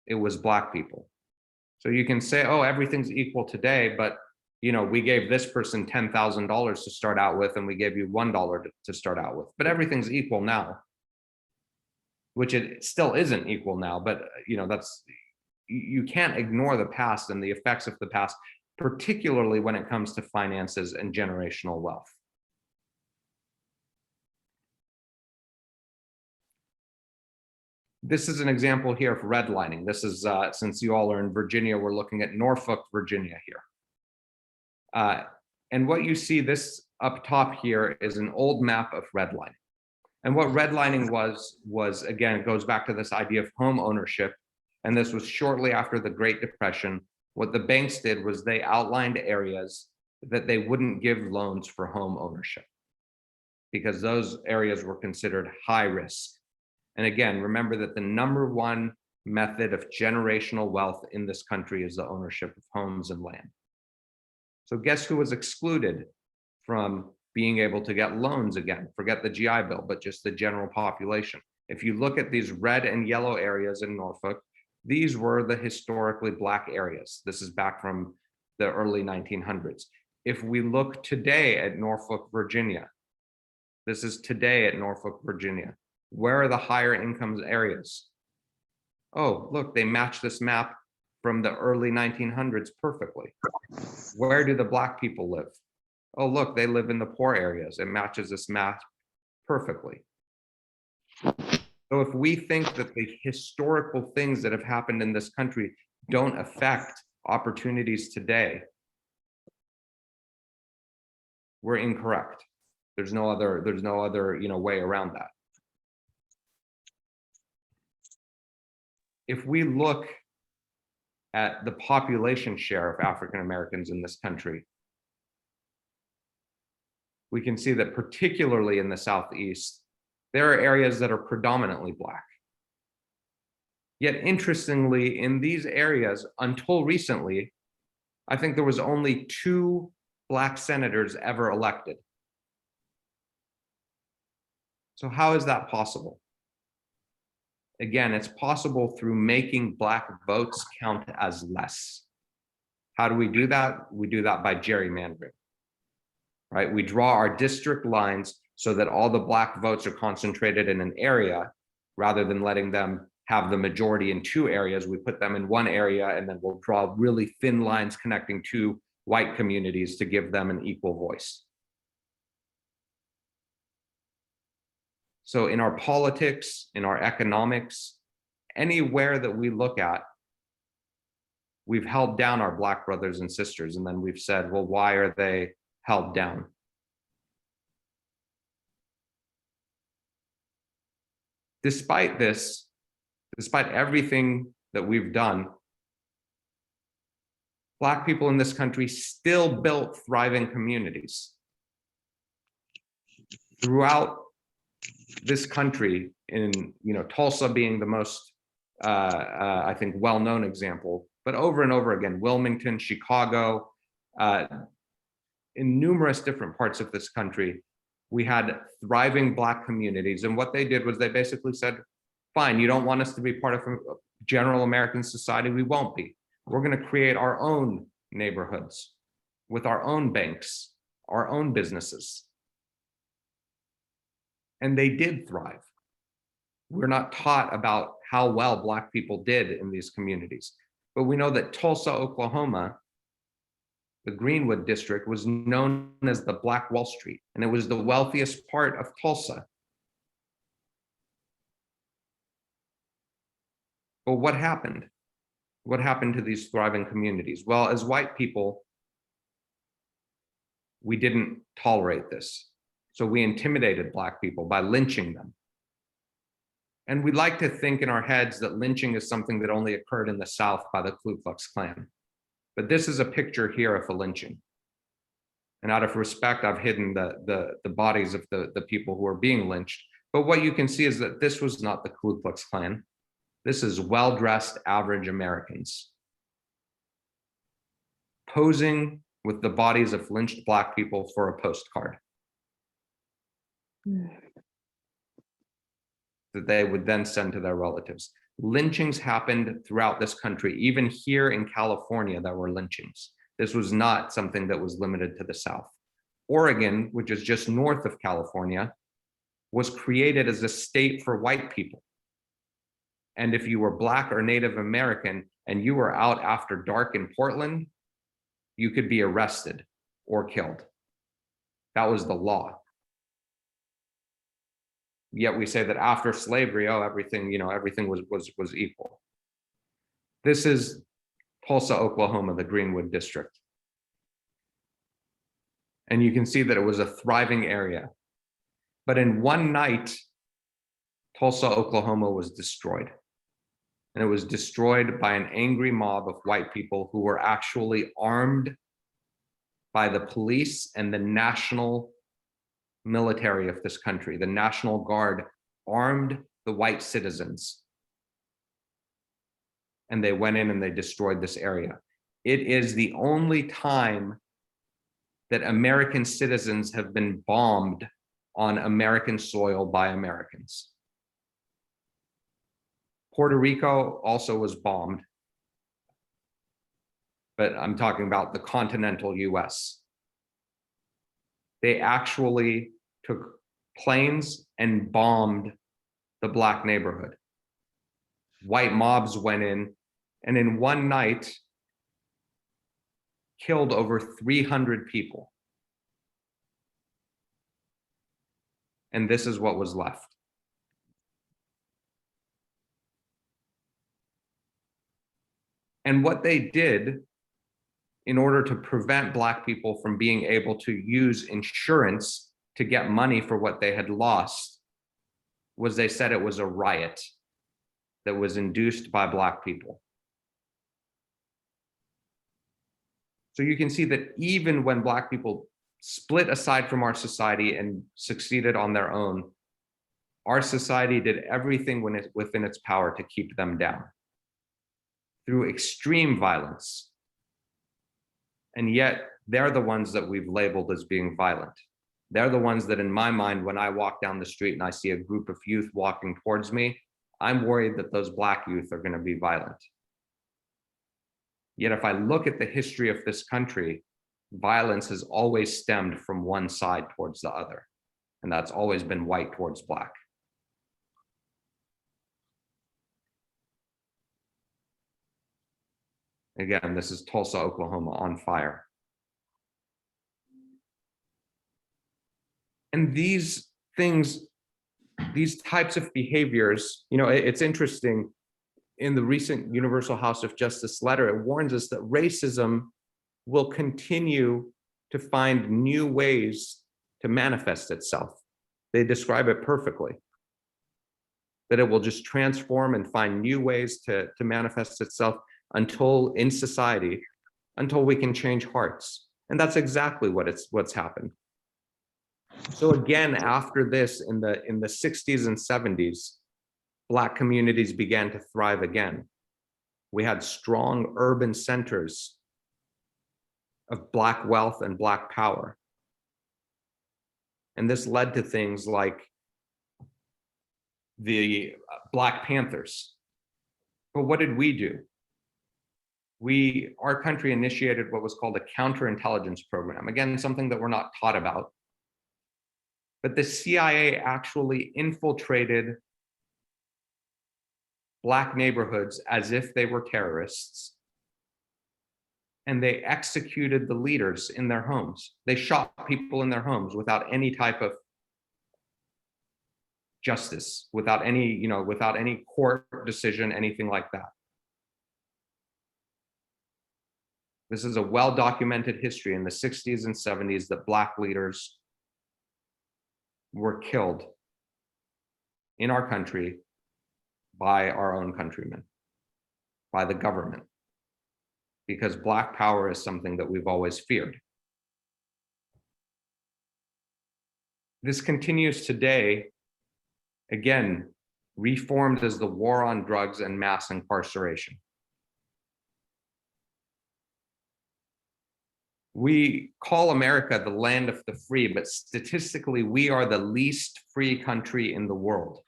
It was Black people. So you can say, oh, everything's equal today, but we gave this person $10,000 to start out with, and we gave you $1 to start out with, but everything's equal now, which it still isn't equal now, but you can't ignore the past and the effects of the past, particularly when it comes to finances and generational wealth. This is an example here of redlining. This is, since you all are in Virginia, we're looking at Norfolk, Virginia here. And what you see this up top here is an old map of redlining. And what redlining was again, it goes back to this idea of home ownership. And this was shortly after the Great Depression. What the banks did was they outlined areas that they wouldn't give loans for home ownership because those areas were considered high risk. And again, remember that the #1 method of generational wealth in this country is the ownership of homes and land. So guess who was excluded from being able to get loans again? Forget the GI Bill, but just the general population. If you look at these red and yellow areas in Norfolk, these were the historically Black areas. This is back from the early 1900s. If we look today at Norfolk, Virginia, this is today at Norfolk, Virginia. Where are the higher income areas? Oh, look, they match this map from the early 1900s perfectly. Where do the Black people live? Oh, look, they live in the poor areas. It matches this map perfectly. So if we think that the historical things that have happened in this country don't affect opportunities today, we're incorrect. There's no other way around that. If we look at the population share of African Americans in this country, we can see that particularly in the Southeast, there are areas that are predominantly Black. Yet interestingly, in these areas, until recently, I think there was only 2 Black senators ever elected. So how is that possible? Again, it's possible through making Black votes count as less. How do we do that? We do that by gerrymandering, right? We draw our district lines so that all the Black votes are concentrated in an area rather than letting them have the majority in 2 areas. We put them in 1 area and then we'll draw really thin lines connecting 2 white communities to give them an equal voice. So in our politics, in our economics, anywhere that we look at, we've held down our Black brothers and sisters, and then we've said, well, why are they held down? Despite this, despite everything that we've done, Black people in this country still built thriving communities. Throughout this country, in Tulsa being the most I think well-known example, but over and over again, Wilmington, Chicago, in numerous different parts of this country, we had thriving Black communities. And what they did was they basically said, fine, you don't want us to be part of general American society, we won't be. We're going to create our own neighborhoods with our own banks, our own businesses. And they did thrive. We're not taught about how well Black people did in these communities, but we know that Tulsa, Oklahoma, the Greenwood district, was known as the Black Wall Street, and it was the wealthiest part of Tulsa. But what happened? What happened to these thriving communities? Well, as white people, we didn't tolerate this. So we intimidated Black people by lynching them. And we like to think in our heads that lynching is something that only occurred in the South by the Ku Klux Klan. But this is a picture here of a lynching. And out of respect, I've hidden the bodies of the people who are being lynched. But what you can see is that this was not the Ku Klux Klan. This is well-dressed, average Americans posing with the bodies of lynched Black people for a postcard that they would then send to their relatives. Lynchings happened throughout this country. Even here in California, there were lynchings. This was not something that was limited to the South. Oregon, which is just north of California, was created as a state for white people. And if you were Black or Native American and you were out after dark in Portland, you could be arrested or killed. That was the law. Yet we say that after slavery, oh, everything was equal. This is Tulsa, Oklahoma, the Greenwood district. And you can see that it was a thriving area. But in one night, Tulsa, Oklahoma was destroyed. And it was destroyed by an angry mob of white people who were actually armed by the police and the national military of this country. The National Guard armed the white citizens. And they went in and they destroyed this area. It is the only time that American citizens have been bombed on American soil by Americans. Puerto Rico also was bombed, but I'm talking about the continental US. They actually took planes and bombed the Black neighborhood. White mobs went in, and in one night, killed over 300 people. And this is what was left. And what they did in order to prevent Black people from being able to use insurance to get money for what they had lost was they said it was a riot that was induced by Black people. So you can see that even when Black people split aside from our society and succeeded on their own, our society did everything within its power to keep them down through extreme violence. And yet they're the ones that we've labeled as being violent. They're the ones that in my mind, when I walk down the street and I see a group of youth walking towards me, I'm worried that those Black youth are going to be violent. Yet if I look at the history of this country, violence has always stemmed from one side towards the other. And that's always been white towards Black. Again, this is Tulsa, Oklahoma, on fire. And these things, these types of behaviors, it's interesting, in the recent Universal House of Justice letter, it warns us that racism will continue to find new ways to manifest itself. They describe it perfectly, that it will just transform and find new ways to manifest itself until in society, until we can change hearts. And that's exactly what's happened. So again, after this, in the 60s and 70s, Black communities began to thrive again. We had strong urban centers of Black wealth and Black power. And this led to things like the Black Panthers. But what did we do? Our country initiated what was called a counterintelligence program. Again, something that we're not taught about. But the CIA actually infiltrated Black neighborhoods as if they were terrorists. And they executed the leaders in their homes. They shot people in their homes without any type of justice, without any court decision, anything like that. This is a well-documented history in the 60s and 70s that Black leaders were killed in our country by our own countrymen, by the government, because Black power is something that we've always feared. This continues today, again, reformed as the war on drugs and mass incarceration. We call America the land of the free, but statistically, we are the least free country in the world.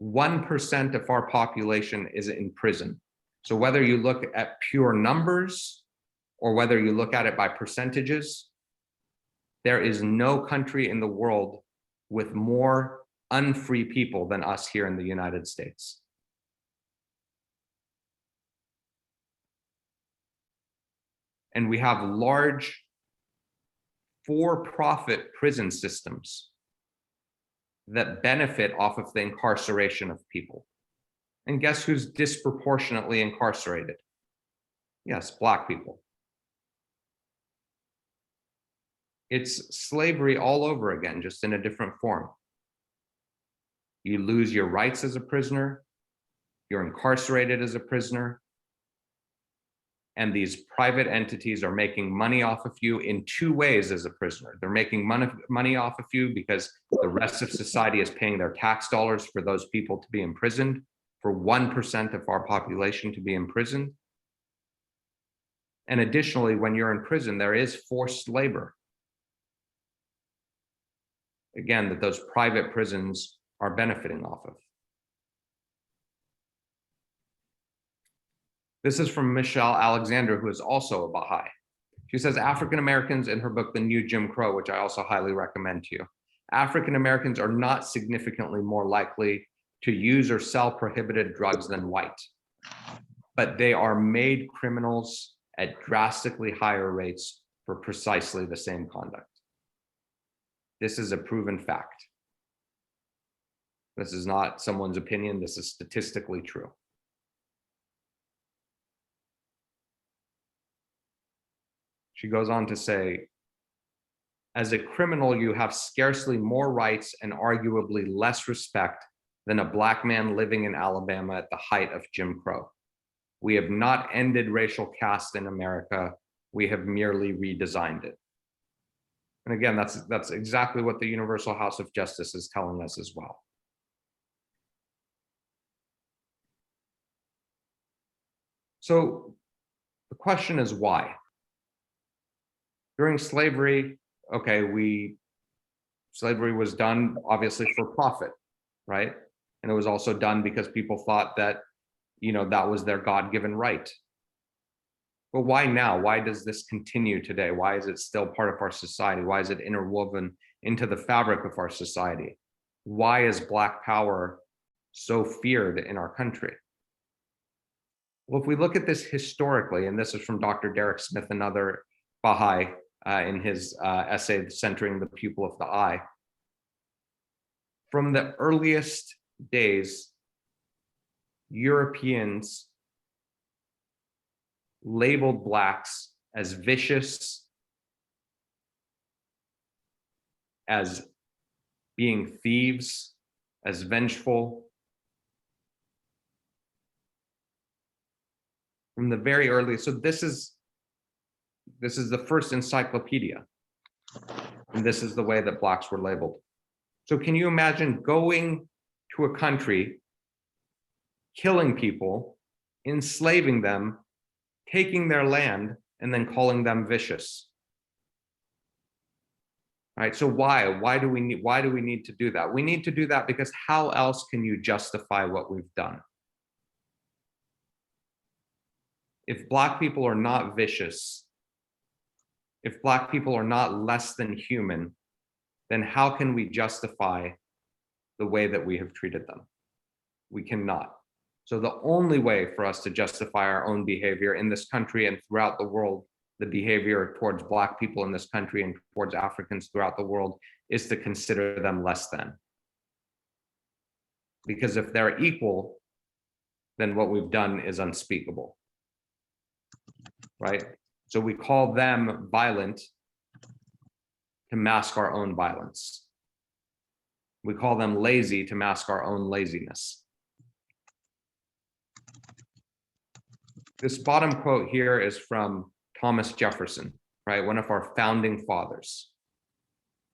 1% of our population is in prison. So whether you look at pure numbers or whether you look at it by percentages, there is no country in the world with more unfree people than us here in the United States. And we have large for-profit prison systems that benefit off of the incarceration of people. And guess who's disproportionately incarcerated? Yes, Black people. It's slavery all over again, just in a different form. You lose your rights as a prisoner, you're incarcerated as a prisoner, and these private entities are making money off of you in two ways as a prisoner. They're making money off of you because the rest of society is paying their tax dollars for those people to be imprisoned, for 1% of our population to be imprisoned. And additionally, when you're in prison, there is forced labor. Again, that those private prisons are benefiting off of. This is from Michelle Alexander, who is also a Baha'i. She says, African Americans, in her book, The New Jim Crow, which I also highly recommend to you, African Americans are not significantly more likely to use or sell prohibited drugs than white, but they are made criminals at drastically higher rates for precisely the same conduct. This is a proven fact. This is not someone's opinion. This is statistically true. She goes on to say, as a criminal, you have scarcely more rights and arguably less respect than a Black man living in Alabama at the height of Jim Crow. We have not ended racial caste in America. We have merely redesigned it. And again, that's exactly what the Universal House of Justice is telling us as well. So the question is why? During slavery, okay, slavery was done obviously for profit, right? And it was also done because people thought that, that was their God-given right. But why now? Why does this continue today? Why is it still part of our society? Why is it interwoven into the fabric of our society? Why is Black power so feared in our country? Well, if we look at this historically, and this is from Dr. Derek Smith, another Baha'i, in his essay, Centering the Pupil of the Eye. From the earliest days, Europeans labeled Blacks as vicious, as being thieves, as vengeful. From the very early, so this is the first encyclopedia, and this is the way that Blacks were labeled. So can you imagine going to a country, killing people, enslaving them, taking their land, and then calling them vicious? All right, so why do we need to do that? We need to do that because how else can you justify what we've done? If Black people are not vicious, if Black people are not less than human, then how can we justify the way that we have treated them? We cannot. So the only way for us to justify our own behavior in this country and throughout the world, the behavior towards Black people in this country and towards Africans throughout the world, is to consider them less than. Because if they're equal, then what we've done is unspeakable, right? So we call them violent to mask our own violence. We call them lazy to mask our own laziness. This bottom quote here is from Thomas Jefferson, right? One of our founding fathers.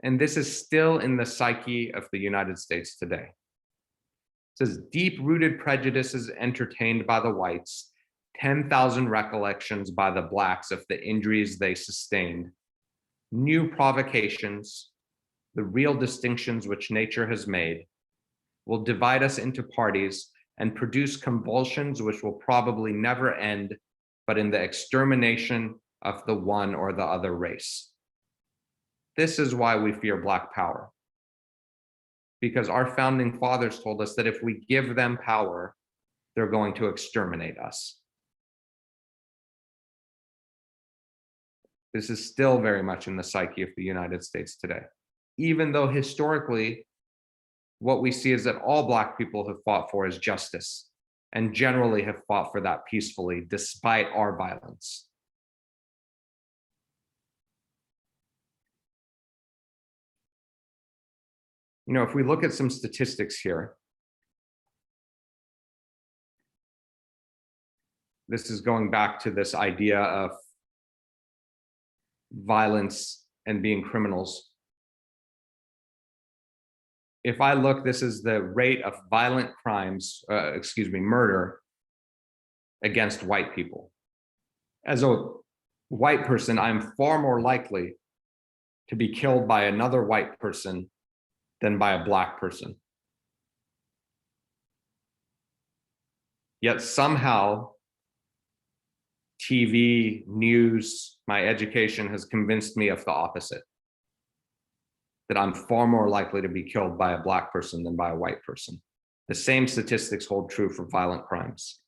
And this is still in the psyche of the United States today. It says, deep-rooted prejudices entertained by the whites, 10,000 recollections by the blacks of the injuries they sustained, new provocations, the real distinctions which nature has made, will divide us into parties and produce convulsions which will probably never end, but in the extermination of the one or the other race. This is why we fear Black power. Because our founding fathers told us that if we give them power, they're going to exterminate us. This is still very much in the psyche of the United States today. Even though historically, what we see is that all Black people have fought for is justice, and generally have fought for that peacefully, despite our violence. You know, if we look at some statistics here, this is going back to this idea of violence and being criminals. If I look, this is the rate of violent crimes, murder against white people. As a white person, I'm far more likely to be killed by another white person than by a Black person. Yet somehow, TV, news, my education has convinced me of the opposite. That I'm far more likely to be killed by a Black person than by a white person. The same statistics hold true for violent crimes.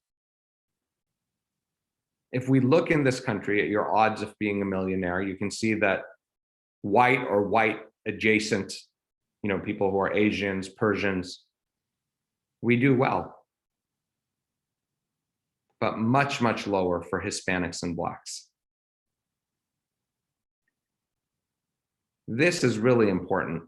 If we look in this country at your odds of being a millionaire, you can see that white or white adjacent, you know, people who are Asians, Persians, we do well. But much, much lower for Hispanics and Blacks. This is really important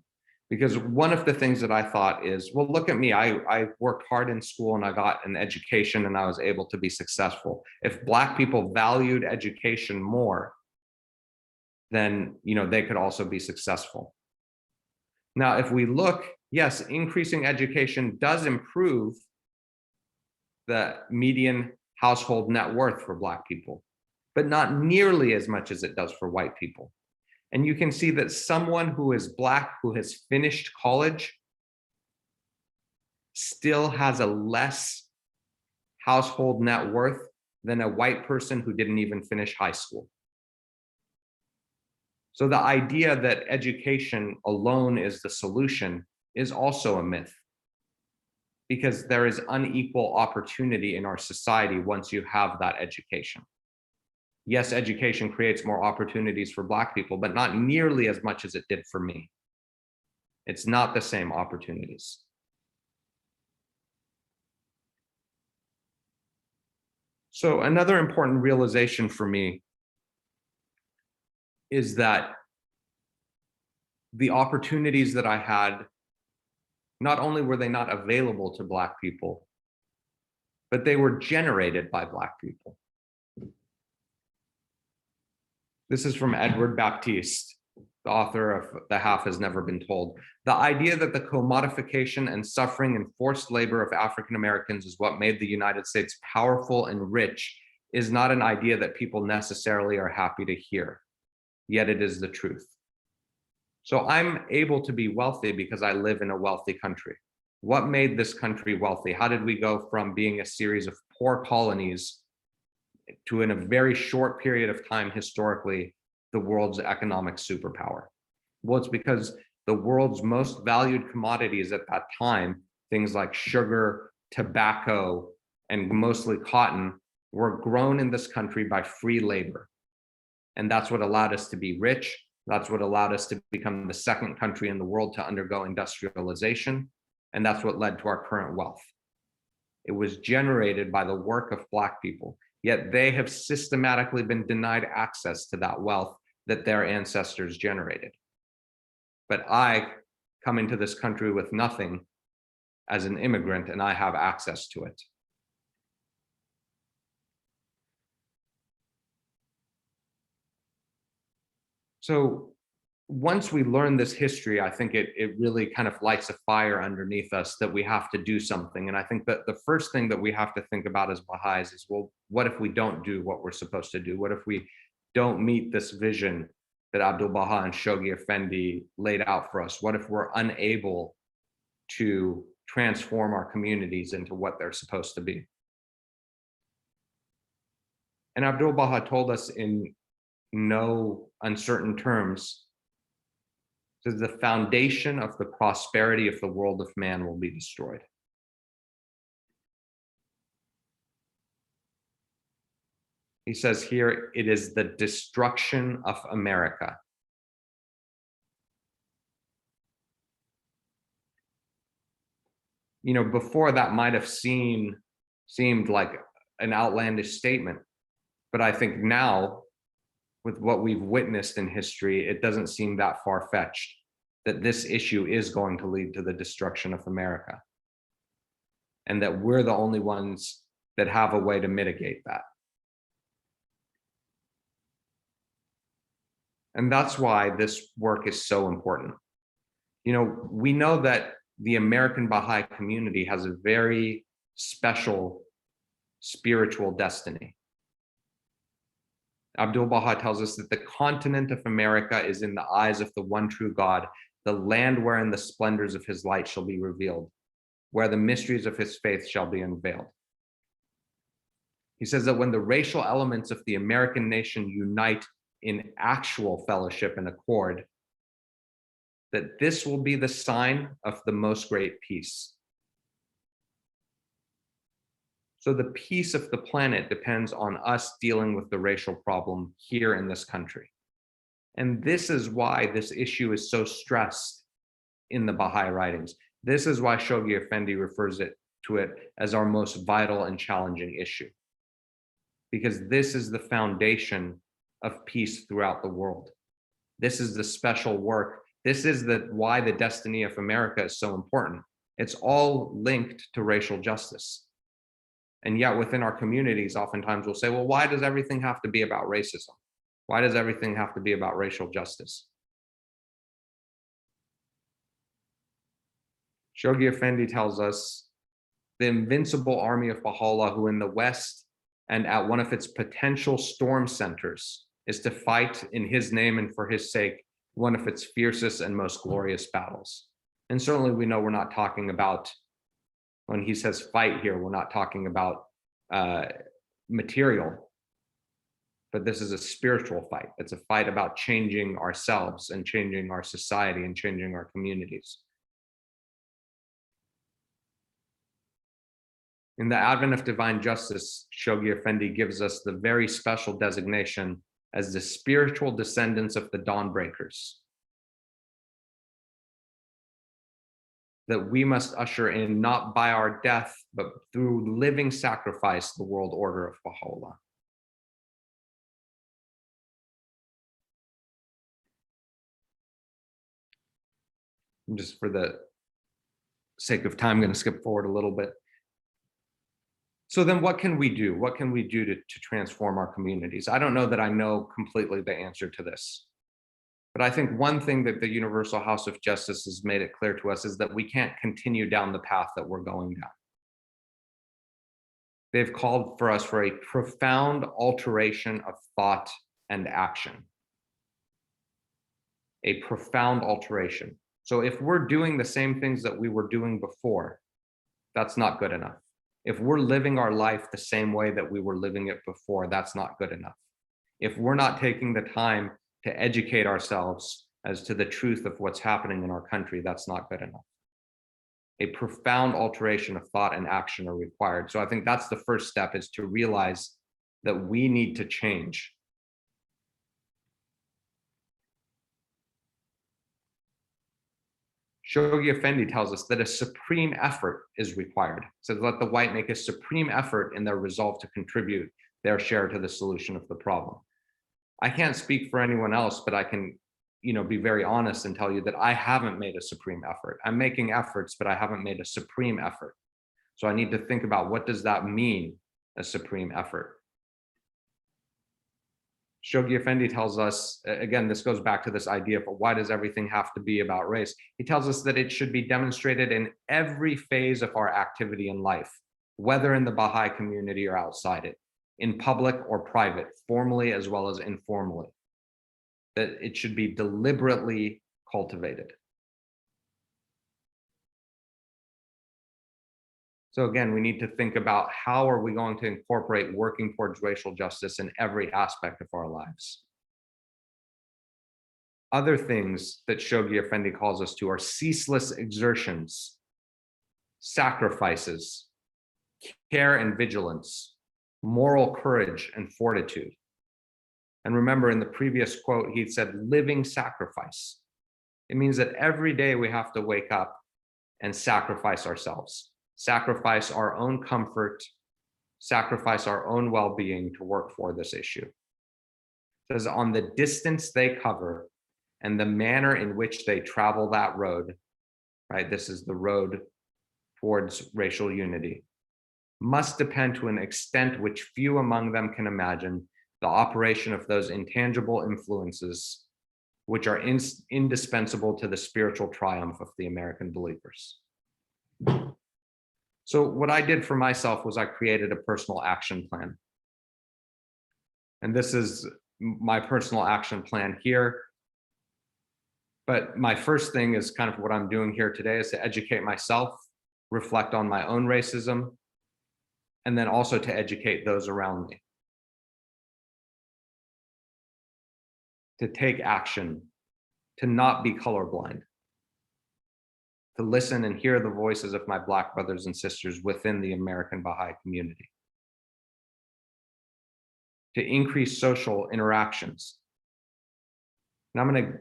because one of the things that I thought is, well, look at me, I worked hard in school and I got an education and I was able to be successful. If Black people valued education more, then, you know, they could also be successful. Now, if we look, yes, increasing education does improve the median household net worth for Black people, but not nearly as much as it does for white people. And you can see that someone who is Black, who has finished college, still has a less household net worth than a white person who didn't even finish high school. So the idea that education alone is the solution is also a myth, because there is unequal opportunity in our society once you have that education. Yes, education creates more opportunities for Black people, but not nearly as much as it did for me. It's not the same opportunities. So another important realization for me is that the opportunities that I had, not only were they not available to Black people, but they were generated by Black people. This is from Edward Baptiste, the author of The Half Has Never Been Told. The idea that the commodification and suffering and forced labor of African Americans is what made the United States powerful and rich is not an idea that people necessarily are happy to hear, yet it is the truth. So I'm able to be wealthy because I live in a wealthy country. What made this country wealthy? How did we go from being a series of poor colonies to, in a very short period of time, historically, the world's economic superpower? Well, it's because the world's most valued commodities at that time, things like sugar, tobacco, and mostly cotton, were grown in this country by free labor. And that's what allowed us to be rich. That's what allowed us to become the second country in the world to undergo industrialization. And that's what led to our current wealth. It was generated by the work of Black people. Yet they have systematically been denied access to that wealth that their ancestors generated. But I come into this country with nothing as an immigrant, and I have access to it. So once we learn this history, I think it really kind of lights a fire underneath us that we have to do something. And I think that the first thing that we have to think about as Baha'is is, well, what if we don't do what we're supposed to do? What if we don't meet this vision that Abdul Baha and Shoghi Effendi laid out for us? What if we're unable to transform our communities into what they're supposed to be? And Abdul Baha told us in no uncertain terms, that the foundation of the prosperity of the world of man will be destroyed. He says here, it is the destruction of America. You know, before that might have seemed like an outlandish statement, but I think now, with what we've witnessed in history, it doesn't seem that far-fetched that this issue is going to lead to the destruction of America, and that we're the only ones that have a way to mitigate that. And that's why this work is so important. You know, we know that the American Baha'i community has a very special spiritual destiny. Abdul Baha tells us that the continent of America is in the eyes of the one true God, the land wherein the splendors of his light shall be revealed, where the mysteries of his faith shall be unveiled. He says that when the racial elements of the American nation unite in actual fellowship and accord, that this will be the sign of the most great peace. So the peace of the planet depends on us dealing with the racial problem here in this country. And this is why this issue is so stressed in the Baha'i writings. This is why Shoghi Effendi refers to it as our most vital and challenging issue. Because this is the foundation of peace throughout the world. This is the special work. This is why the destiny of America is so important. It's all linked to racial justice. And yet within our communities, oftentimes we'll say, well, why does everything have to be about racism? Why does everything have to be about racial justice? Shoghi Effendi tells us the invincible army of Baha'u'llah, who in the West and at one of its potential storm centers is to fight in his name and for his sake one of its fiercest and most glorious battles. And certainly we know we're not talking about, when he says fight here, we're not talking about material, but this is a spiritual fight. It's a fight about changing ourselves and changing our society and changing our communities. In the advent of divine justice, Shoghi Effendi gives us the very special designation as the spiritual descendants of the dawnbreakers, that we must usher in, not by our death, but through living sacrifice, the world order of Baha'u'llah. And just for the sake of time, I'm going to skip forward a little bit. So then what can we do? What can we do to transform our communities? I don't know that I know completely the answer to this. But I think one thing that the Universal House of Justice has made it clear to us is that we can't continue down the path that we're going down. They've called for us for a profound alteration of thought and action. A profound alteration. So if we're doing the same things that we were doing before, that's not good enough. If we're living our life the same way that we were living it before, that's not good enough. If we're not taking the time to educate ourselves as to the truth of what's happening in our country, that's not good enough. A profound alteration of thought and action are required. So I think that's the first step, is to realize that we need to change. Shoghi Effendi tells us that a supreme effort is required. So let the white make a supreme effort in their resolve to contribute their share to the solution of the problem. I can't speak for anyone else, but I can, be very honest and tell you that I haven't made a supreme effort. I'm making efforts, but I haven't made a supreme effort. So I need to think about, what does that mean, a supreme effort? Shoghi Effendi tells us, again, this goes back to this idea of why does everything have to be about race? He tells us that it should be demonstrated in every phase of our activity in life, whether in the Baha'i community or outside it, in public or private, formally as well as informally, that it should be deliberately cultivated. So again, we need to think about how are we going to incorporate working towards racial justice in every aspect of our lives. Other things that Shoghi Effendi calls us to are ceaseless exertions, sacrifices, care and vigilance, moral courage and fortitude. And remember, in the previous quote, he said, living sacrifice. It means that every day we have to wake up and sacrifice ourselves, sacrifice our own comfort, sacrifice our own well-being to work for this issue. It says, on the distance they cover and the manner in which they travel that road, right? This is the road towards racial unity, must depend to an extent which few among them can imagine the operation of those intangible influences which are indispensable to the spiritual triumph of the American believers. So what I did for myself was I created a personal action plan. And this is my personal action plan here. But my first thing is kind of what I'm doing here today is to educate myself, reflect on my own racism, and then also to educate those around me. To take action, to not be colorblind, to listen and hear the voices of my Black brothers and sisters within the American Baha'i community, to increase social interactions. And I'm going to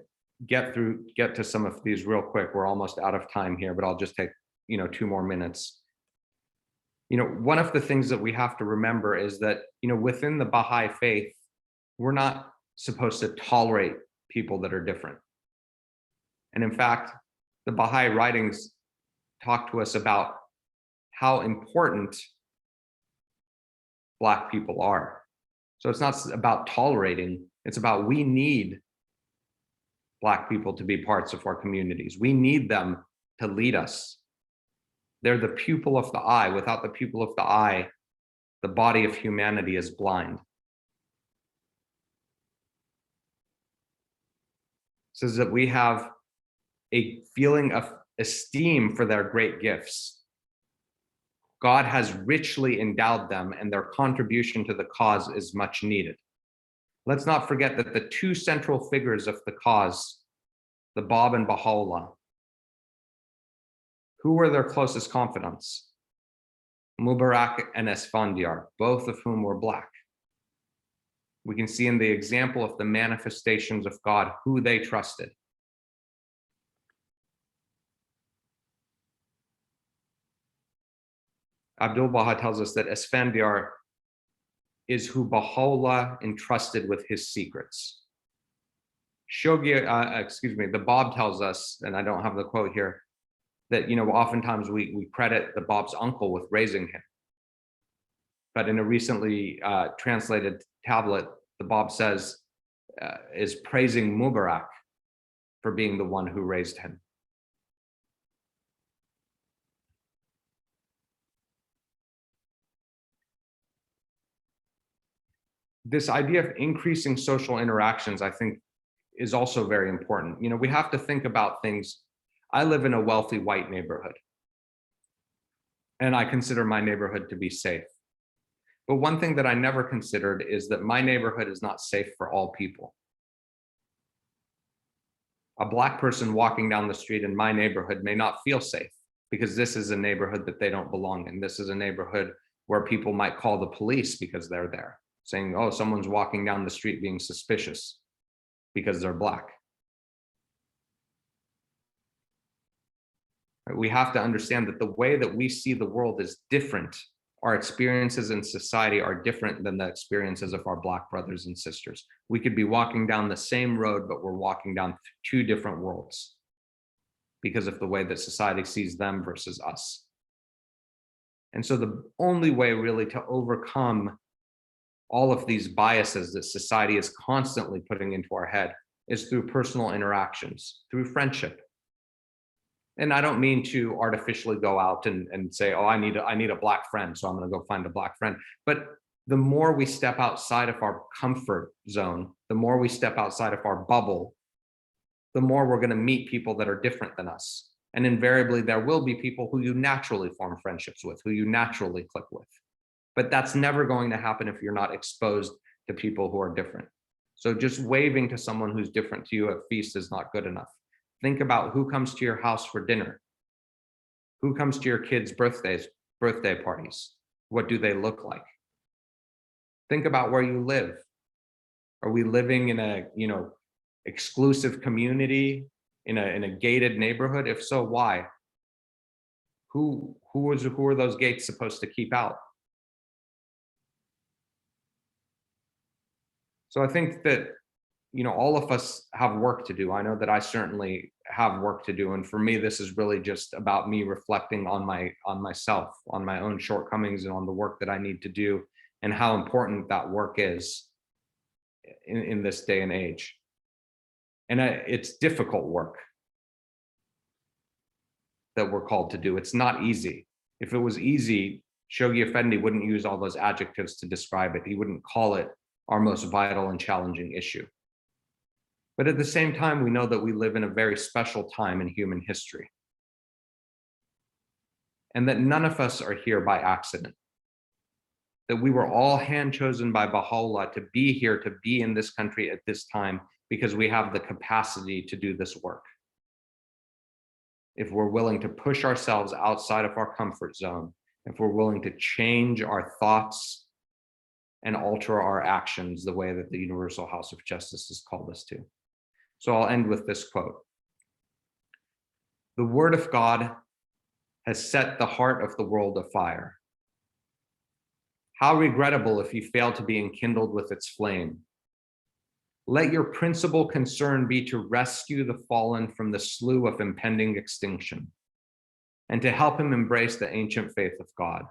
get to some of these real quick. We're almost out of time here, but I'll just take 2 more minutes. One of the things that we have to remember is that within the Baha'i faith, we're not supposed to tolerate people that are different. And in fact, the Baha'i writings talk to us about how important Black people are. So it's not about tolerating, it's about we need Black people to be parts of our communities. We need them to lead us. They're the pupil of the eye. Without the pupil of the eye, the body of humanity is blind. Says that we have a feeling of esteem for their great gifts. God has richly endowed them, and their contribution to the cause is much needed. Let's not forget that the 2 central figures of the cause, the Bab and Baha'u'llah, who were their closest confidants? Mubarak and Esfandiar, both of whom were Black. We can see in the example of the manifestations of God who they trusted. Abdul Baha tells us that Esfandiar is who Baha'u'llah entrusted with his secrets. The Bab tells us, and I don't have the quote here, that oftentimes we credit the Bab's uncle with raising him. But in a recently translated tablet, the Bab says, is praising Mubarak for being the one who raised him. This idea of increasing social interactions, I think, is also very important. We have to think about things. I live in a wealthy white neighborhood, and I consider my neighborhood to be safe. But one thing that I never considered is that my neighborhood is not safe for all people. A Black person walking down the street in my neighborhood may not feel safe because this is a neighborhood that they don't belong in. This is a neighborhood where people might call the police because they're there, saying, oh, someone's walking down the street being suspicious because they're Black. We have to understand that the way that we see the world is different. Our experiences in society are different than the experiences of our Black brothers and sisters. We could be walking down the same road, but we're walking down 2 different worlds because of the way that society sees them versus us. And so the only way really to overcome all of these biases that society is constantly putting into our head is through personal interactions, through friendship. And I don't mean to artificially go out and say, oh, I need a black friend, so I'm going to go find a black friend. But the more we step outside of our comfort zone, the more we step outside of our bubble, the more we're going to meet people that are different than us. And invariably, there will be people who you naturally form friendships with, who you naturally click with. But that's never going to happen if you're not exposed to people who are different. So just waving to someone who's different to you at feast is not good enough. Think about who comes to your house for dinner. Who comes to your kids' birthday parties? What do they look like? Think about where you live. Are we living in a, exclusive community, in a gated neighborhood? If so, why? Who are those gates supposed to keep out? So I think that, all of us have work to do. I know that I certainly have work to do. And for me, this is really just about me reflecting on myself, on my own shortcomings, and on the work that I need to do, and how important that work is in this day and age. And it's difficult work that we're called to do. It's not easy. If it was easy, Shoghi Effendi wouldn't use all those adjectives to describe it. He wouldn't call it our most vital and challenging issue. But at the same time, we know that we live in a very special time in human history, and that none of us are here by accident. That we were all hand-chosen by Baha'u'llah to be here, to be in this country at this time, because we have the capacity to do this work. If we're willing to push ourselves outside of our comfort zone, if we're willing to change our thoughts and alter our actions the way that the Universal House of Justice has called us to. So I'll end with this quote. The word of God has set the heart of the world afire. How regrettable if you fail to be enkindled with its flame. Let your principal concern be to rescue the fallen from the slough of impending extinction, and to help him embrace the ancient faith of God.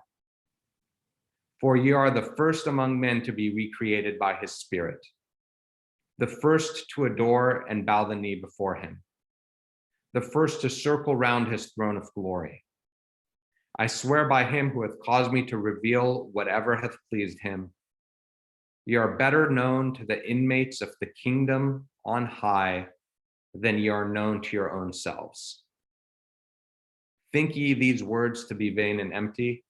For ye are the first among men to be recreated by his Spirit, the first to adore and bow the knee before him, the first to circle round his throne of glory. I swear by him who hath caused me to reveal whatever hath pleased him, ye are better known to the inmates of the kingdom on high than ye are known to your own selves. Think ye these words to be vain and empty?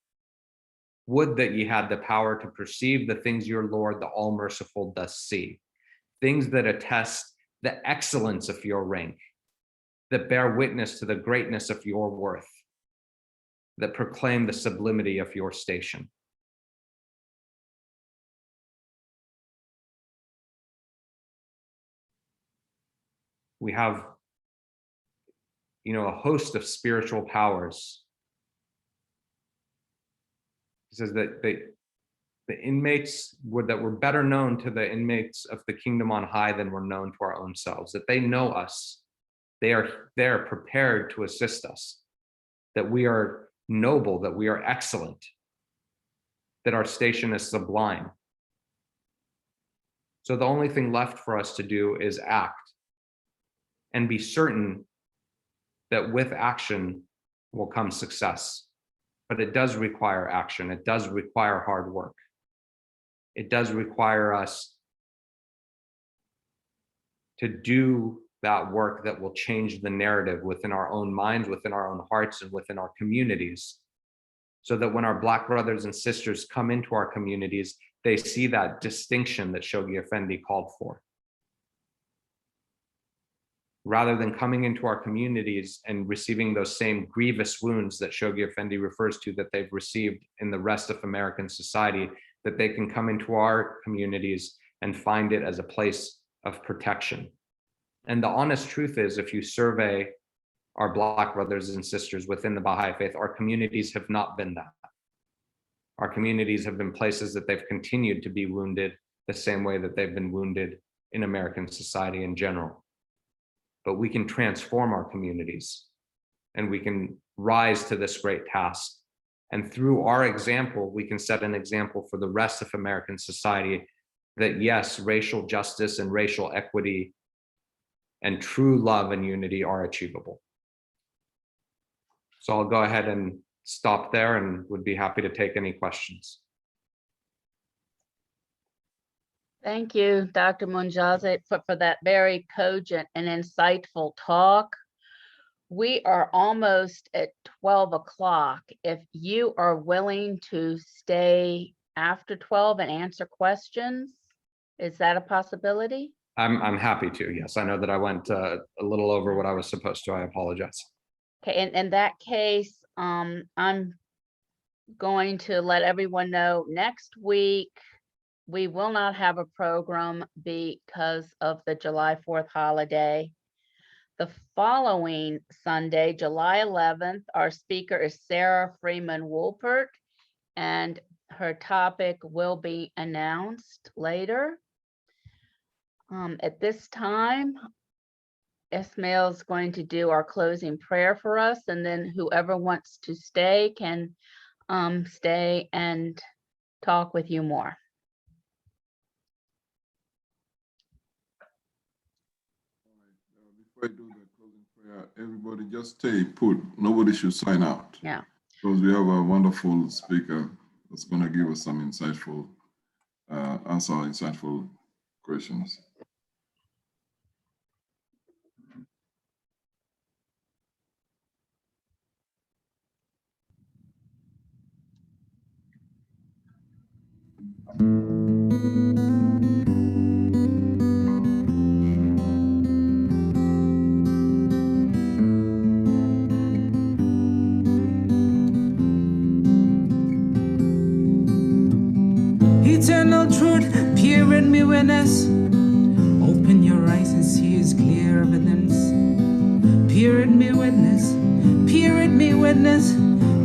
Would that ye had the power to perceive the things your Lord, the All-Merciful, doth see, things that attest the excellence of your rank, that bear witness to the greatness of your worth, that proclaim the sublimity of your station. We have, a host of spiritual powers. He says that the inmates that were better known to the inmates of the kingdom on high than we're known to our own selves, that they know us. They are prepared to assist us, that we are noble, that we are excellent, that our station is sublime. So the only thing left for us to do is act and be certain that with action will come success. But it does require action. It does require hard work. It does require us to do that work that will change the narrative within our own minds, within our own hearts, and within our communities, so that when our Black brothers and sisters come into our communities, they see that distinction that Shoghi Effendi called for. Rather than coming into our communities and receiving those same grievous wounds that Shoghi Effendi refers to that they've received in the rest of American society, that they can come into our communities and find it as a place of protection. And the honest truth is, if you survey our Black brothers and sisters within the Baha'i faith, our communities have not been that. Our communities have been places that they've continued to be wounded the same way that they've been wounded in American society in general. But we can transform our communities, and we can rise to this great task And through our example, we can set an example for the rest of American society that yes, racial justice and racial equity and true love and unity are achievable. So I'll go ahead and stop there and would be happy to take any questions. Thank you, Dr. Monjazeb, for that very cogent and insightful talk. We are almost at 12 o'clock. If you are willing to stay after 12 and answer questions, is that a possibility? I'm happy to, yes. I know that I went a little over what I was supposed to. I apologize. Okay, in that case, I'm going to let everyone know next week, we will not have a program because of the July 4th holiday. The following Sunday, July 11th, our speaker is Sarah Freeman Wolpert, and her topic will be announced later. At this time, Ismail is going to do our closing prayer for us, and then whoever wants to stay can stay and talk with you more. Before I do the closing prayer, everybody just stay put. Nobody should sign out. Yeah. Because we have a wonderful speaker that's going to give us some insightful, answer insightful questions. Eternal truth, pure in me witness. Open your eyes and see His clear evidence. Pure in me witness, pure in me witness,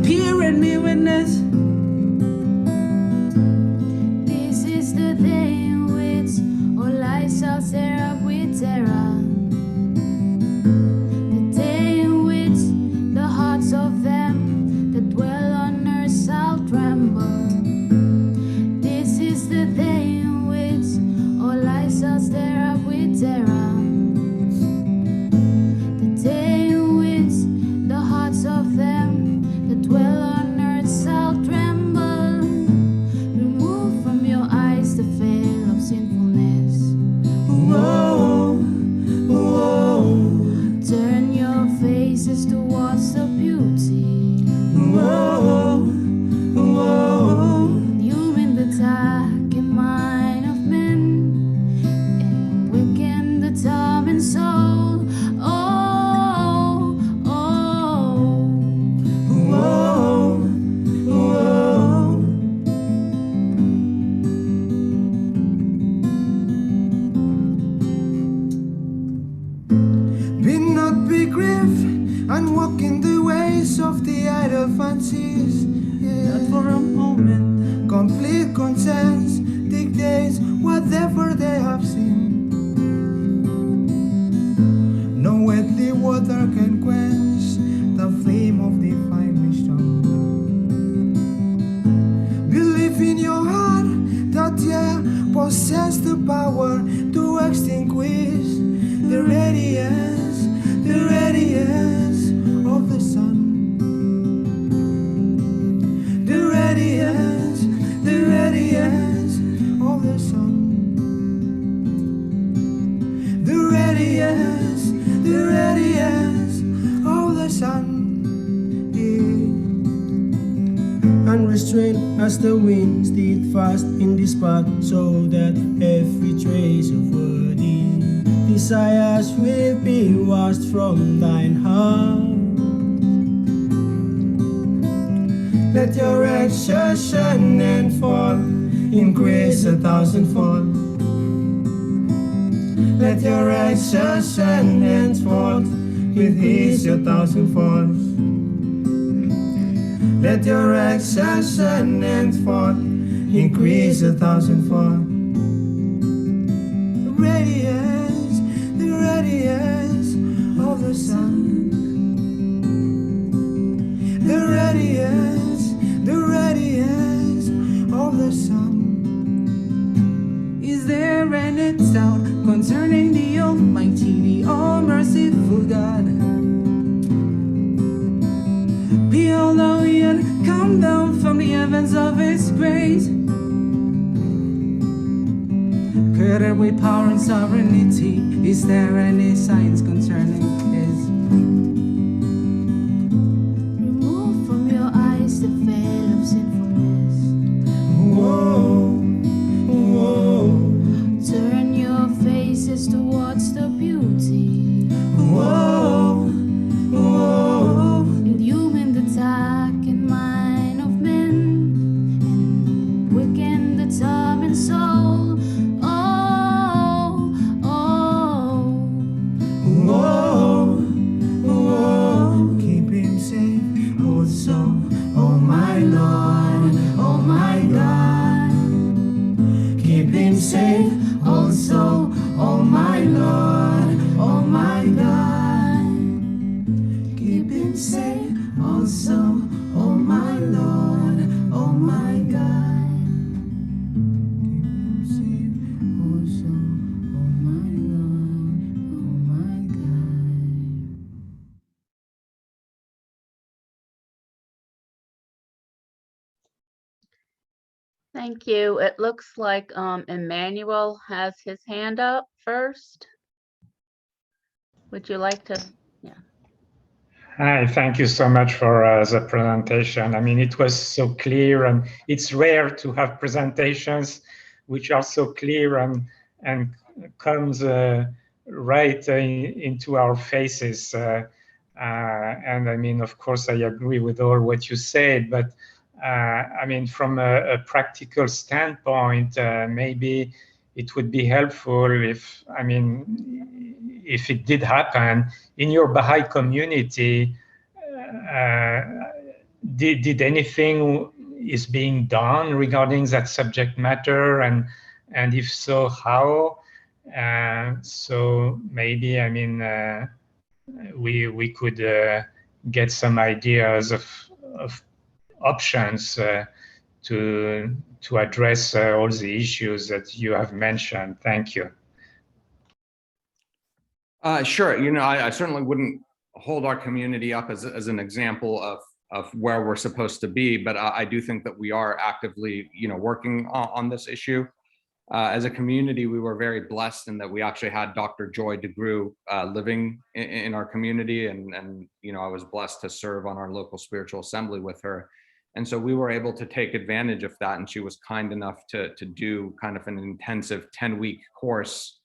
pure in me witness. This is the day in which all lies shall tear up with terror. The day in which the hearts of them that dwell on earth shall tremble. This is the day in which all lies shall tear up with terror. The day in which the hearts of them that dwell on earth shall tremble. Remove from your eyes the veil of sinfulness. Whoa, whoa, Turn your faces towards the beauty. whoa, whoa. Illumine the darkened mind of men and awaken the tormented soul. Oh, oh. Whoa, whoa. Be not be grieved and walk in the ways of the idle fancies. Not for a moment. Complete content dictates whatever they have seen. No earthly water can quench the flame of divine wisdom. Believe in your heart that you possess the power to extinguish the radiance of the sun. The radiance of the sun. The radiance of the sun. Unrestrained as the wind, steadfast in this path, so that every trace of worthy desires will be washed from thine heart. Let your exertion and fall increase 1,000-fold. Let your exertion and fall with ease 1,000-fold. Let your exertion and fall increase 1,000-fold. The radiance of the sun. The awesome? Is there any doubt concerning the Almighty, the all-merciful God? Behold, how he had come down from the heavens of his grace, created with power and sovereignty. Is there any signs concerning his? Remove from your eyes the veil of sinfulness. Whoa, whoa, Turn your faces towards the beauty. whoa, whoa. Illumine the darkened mind of men and quicken the tormented soul. Whoa, whoa, keep him safe, also, oh my Lord, oh my God. Keep him safe, also, oh my Lord, oh my God. Keep him safe, also, oh my Lord, oh my God. Keep him safe, also, oh my Lord, oh my God. Thank you. It looks like Emmanuel has his hand up first. Would you like to? Hi, thank you so much for the presentation. I mean, it was so clear, and it's rare to have presentations which are so clear and comes right into our faces. And I mean, of course, I agree with all what you said, but I mean, from a practical standpoint, maybe it would be helpful if, I mean, if it did happen in your Baha'i community, did anything is being done regarding that subject matter, and if so, how? So maybe, I mean, we could get some ideas of options to address all the issues that you have mentioned. Thank you. Sure. You know, I certainly wouldn't hold our community up as an example of where we're supposed to be, but I do think that we are actively, you know, working on this issue. As a community, we were very blessed in that we actually had Dr. Joy DeGrew living in our community, and you know, I was blessed to serve on our local spiritual assembly with her. And so we were able to take advantage of that, and she was kind enough to do kind of an intensive 10-week course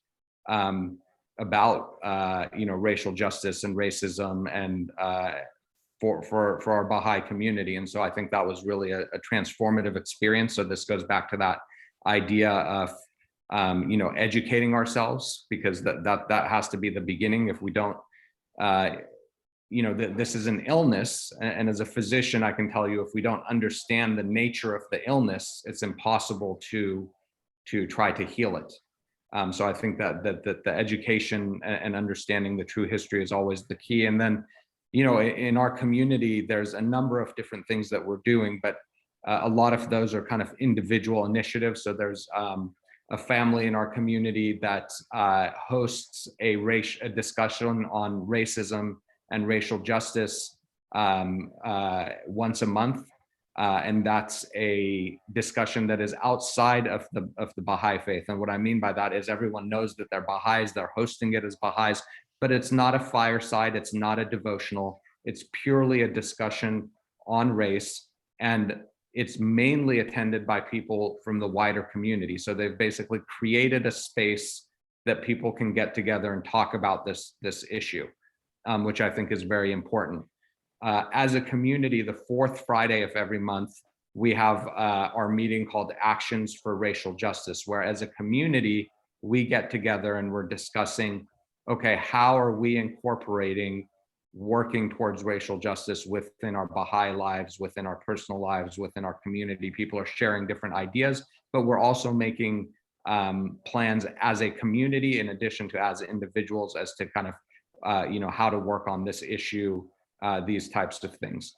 about you know, racial justice and racism, and for our Baha'i community. And so I think that was really a transformative experience. So this goes back to that idea of you know, educating ourselves, because that has to be the beginning. If we don't, you know, this is an illness, and as a physician, I can tell you, if we don't understand the nature of the illness, it's impossible to try to heal it. So I think that the education and understanding the true history is always the key. And then, you know, in our community, there's a number of different things that we're doing, but a lot of those are kind of individual initiatives. So there's a family in our community that hosts a discussion on racism and racial justice once a month. And that's a discussion that is outside of the Baha'i faith. And what I mean by that is everyone knows that they're Baha'is, they're hosting it as Baha'is, but it's not a fireside, it's not a devotional, it's purely a discussion on race, and it's mainly attended by people from the wider community. So they've basically created a space that people can get together and talk about this issue, which I think is very important. As a community, the fourth Friday of every month, we have our meeting called Actions for Racial Justice, where as a community, we get together and we're discussing, okay, how are we incorporating working towards racial justice within our Baha'i lives, within our personal lives, within our community? People are sharing different ideas, but we're also making plans as a community, in addition to as individuals, as to kind of, you know, how to work on this issue, these types of things.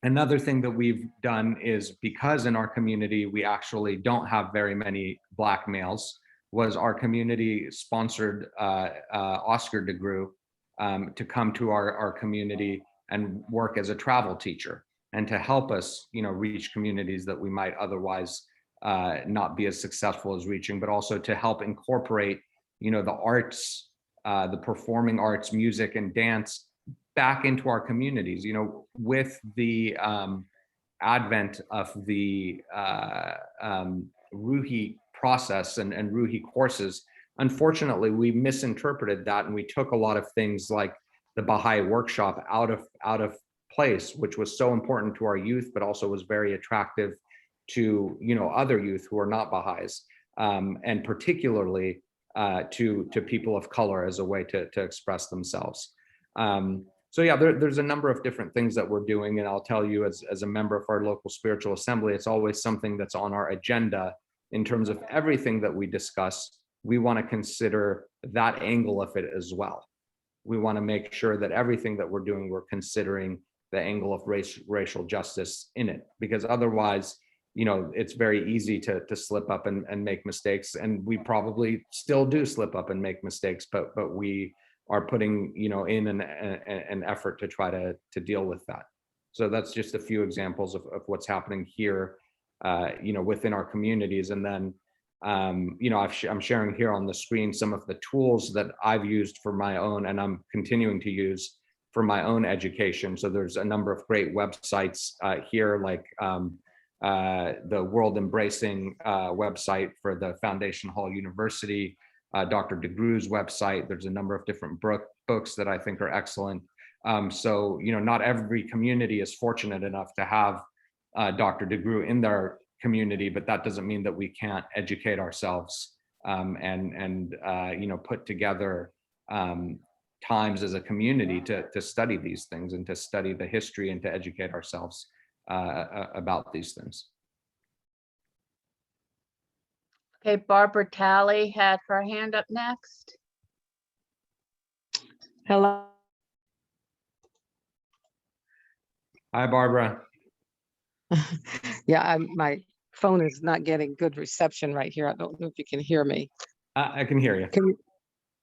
Another thing that we've done is, because in our community we actually don't have very many Black males, was our community sponsored Oscar DeGrue to come to our community and work as a travel teacher, and to help us, reach communities that we might otherwise not be as successful as reaching, but also to help incorporate, the arts, the performing arts, music and dance back into our communities. With the advent of the Ruhi process and Ruhi courses, unfortunately, we misinterpreted that, and we took a lot of things like the Baha'i workshop out of place, which was so important to our youth, but also was very attractive to other youth who are not Baha'is, and particularly to people of color, as a way to express themselves. So yeah, there's a number of different things that we're doing, and I'll tell you, as a member of our local spiritual assembly, it's always something that's on our agenda. In terms of everything that we discuss, we want to consider that angle of it as well. We want to make sure that everything that we're doing, we're considering the angle of racial justice in it, because otherwise, it's very easy to slip up and make mistakes, and we probably still do slip up and make mistakes, but we are putting in an effort to try to deal with that. So that's just a few examples of what's happening here, within our communities. And then I'm sharing here on the screen some of the tools that I've used for my own, and I'm continuing to use for my own education. So there's a number of great websites here, like the World Embracing website for the Foundation Hall University, Dr. DeGrue's website. There's a number of different books that I think are excellent. So, not every community is fortunate enough to have Dr. DeGrue in their community, but that doesn't mean that we can't educate ourselves and put together times as a community to study these things, and to study the history, and to educate ourselves about these things. Okay, Barbara Talley had her hand up next. Hello. Hi, Barbara. Yeah, my phone is not getting good reception right here. I don't know if you can hear me. I can hear you. Can you?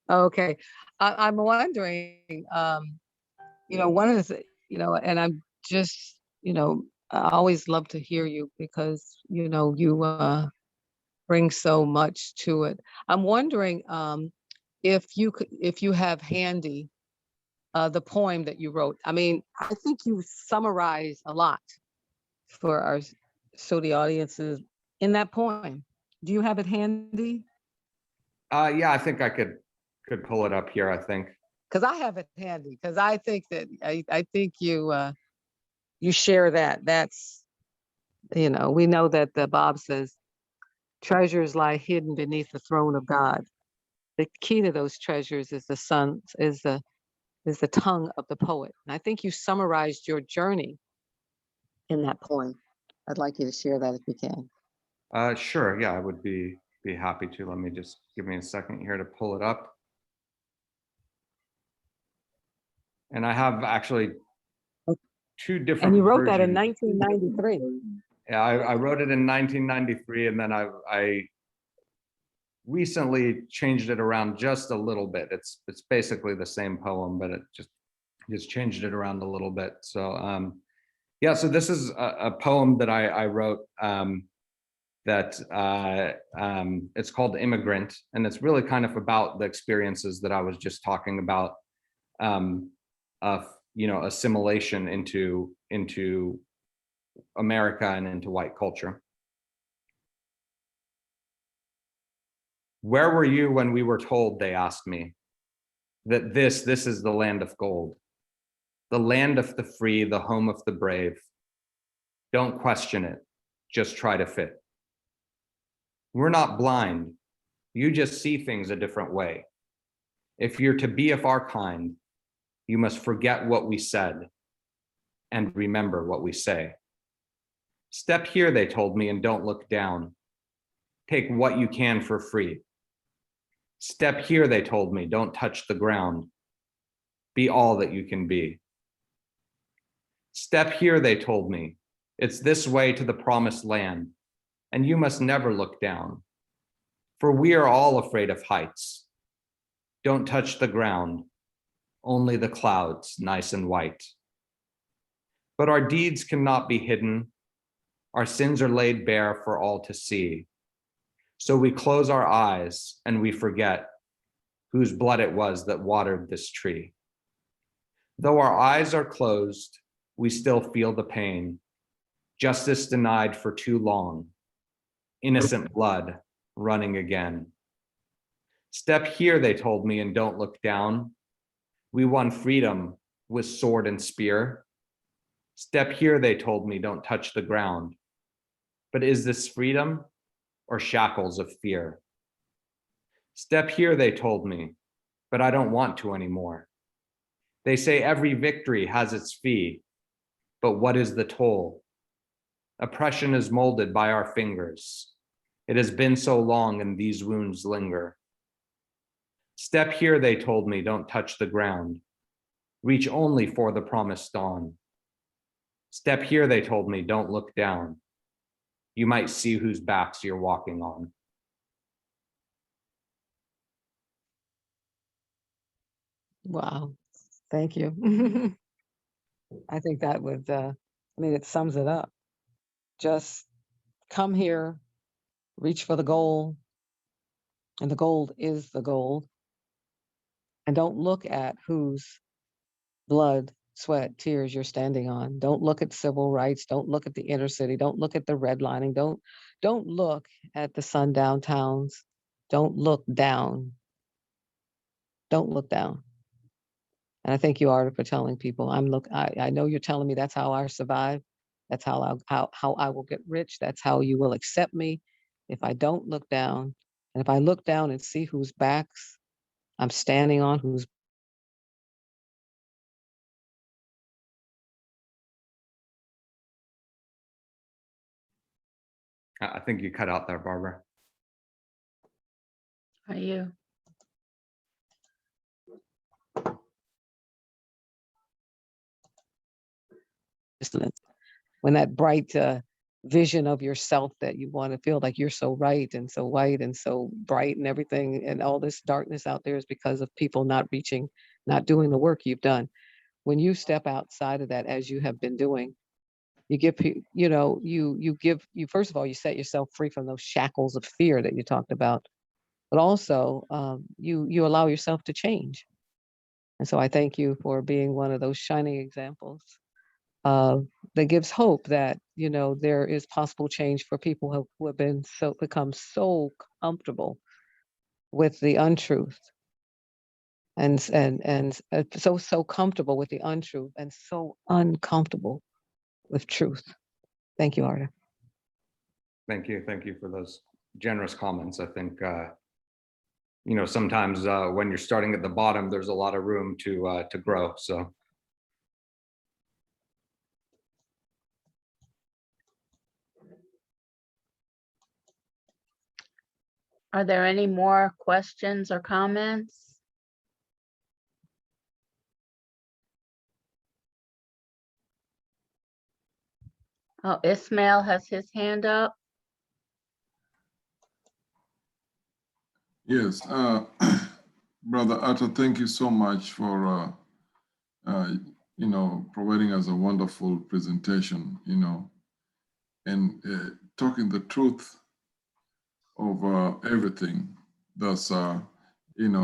Okay. I'm wondering, one of the, and I'm just, I always love to hear you, because, you bring so much to it. I'm wondering if you have handy the poem that you wrote. I mean, I think you summarize a lot for the audiences in that poem. Do you have it handy? Yeah, I think I could pull it up here, I think. Because I have it handy, because I think that I think you share that. That's, we know that the Bob says treasures lie hidden beneath the throne of God. The key to those treasures is the tongue of the poet. And I think you summarized your journey in that poem. I'd like you to share that if you can. Sure, yeah, I would be happy to. Let me just give me a second here to pull it up. And I have actually two different And you wrote versions. that in 1993. Yeah, I wrote it in 1993, and then I recently changed it around just a little bit. It's basically the same poem, but it just changed it around a little bit. So yeah, so this is a poem that I wrote that it's called Immigrant, and it's really kind of about the experiences that I was just talking about, of assimilation into America and into white culture. Where were you when we were told, they asked me, that this is the land of gold, the land of the free, the home of the brave. Don't question it, just try to fit. We're not blind, you just see things a different way. If you're to be of our kind, you must forget what we said and remember what we say. Step here, they told me, and don't look down. Take what you can for free. Step here, they told me, don't touch the ground. Be all that you can be. Step here, they told me. It's this way to the promised land, and you must never look down. For we are all afraid of heights. Don't touch the ground, only the clouds, nice and white. But our deeds cannot be hidden. Our sins are laid bare for all to see. So we close our eyes and we forget whose blood it was that watered this tree. Though our eyes are closed, we still feel the pain. Justice denied for too long. Innocent blood running again. Step here, they told me, and don't look down. We won freedom with sword and spear. Step here, they told me, don't touch the ground. But is this freedom or shackles of fear? Step here, they told me, but I don't want to anymore. They say every victory has its fee, but what is the toll? Oppression is molded by our fingers. It has been so long and these wounds linger. Step here, they told me, don't touch the ground. Reach only for the promised dawn. Step here, they told me, don't look down. You might see whose backs you're walking on. Wow, thank you. I think that would, it sums it up. Just come here, reach for the goal, and the gold is the gold. And don't look at whose blood, sweat, tears you're standing on. Don't look at civil rights. Don't look at the inner city. Don't look at the redlining. Don't look at the sundown towns. Don't look down. Don't look down. And I thank you, Arta, for telling people. I know you're telling me that's how I survive. That's how I will get rich. That's how you will accept me if I don't look down. And if I look down and see whose backs I'm standing on, whose I think you cut out there, Barbara. Are you? when that bright vision of yourself that you want to feel like you're so right and so white and so bright and everything, and all this darkness out there is because of people not reaching, not doing the work you've done. When you step outside of that, as you have been doing, you give, you first of all, you set yourself free from those shackles of fear that you talked about, but also you allow yourself to change. And so I thank you for being one of those shining examples that gives hope that, there is possible change for people who have become so comfortable with the untruth and so comfortable with the untruth and so uncomfortable with truth. Thank you, Arta. Thank you for those generous comments. I think sometimes when you're starting at the bottom, there's a lot of room to grow. So. Are there any more questions or comments? Oh, Ismail has his hand up. Yes, Brother Arta, thank you so much for, providing us a wonderful presentation, and talking the truth of everything that's,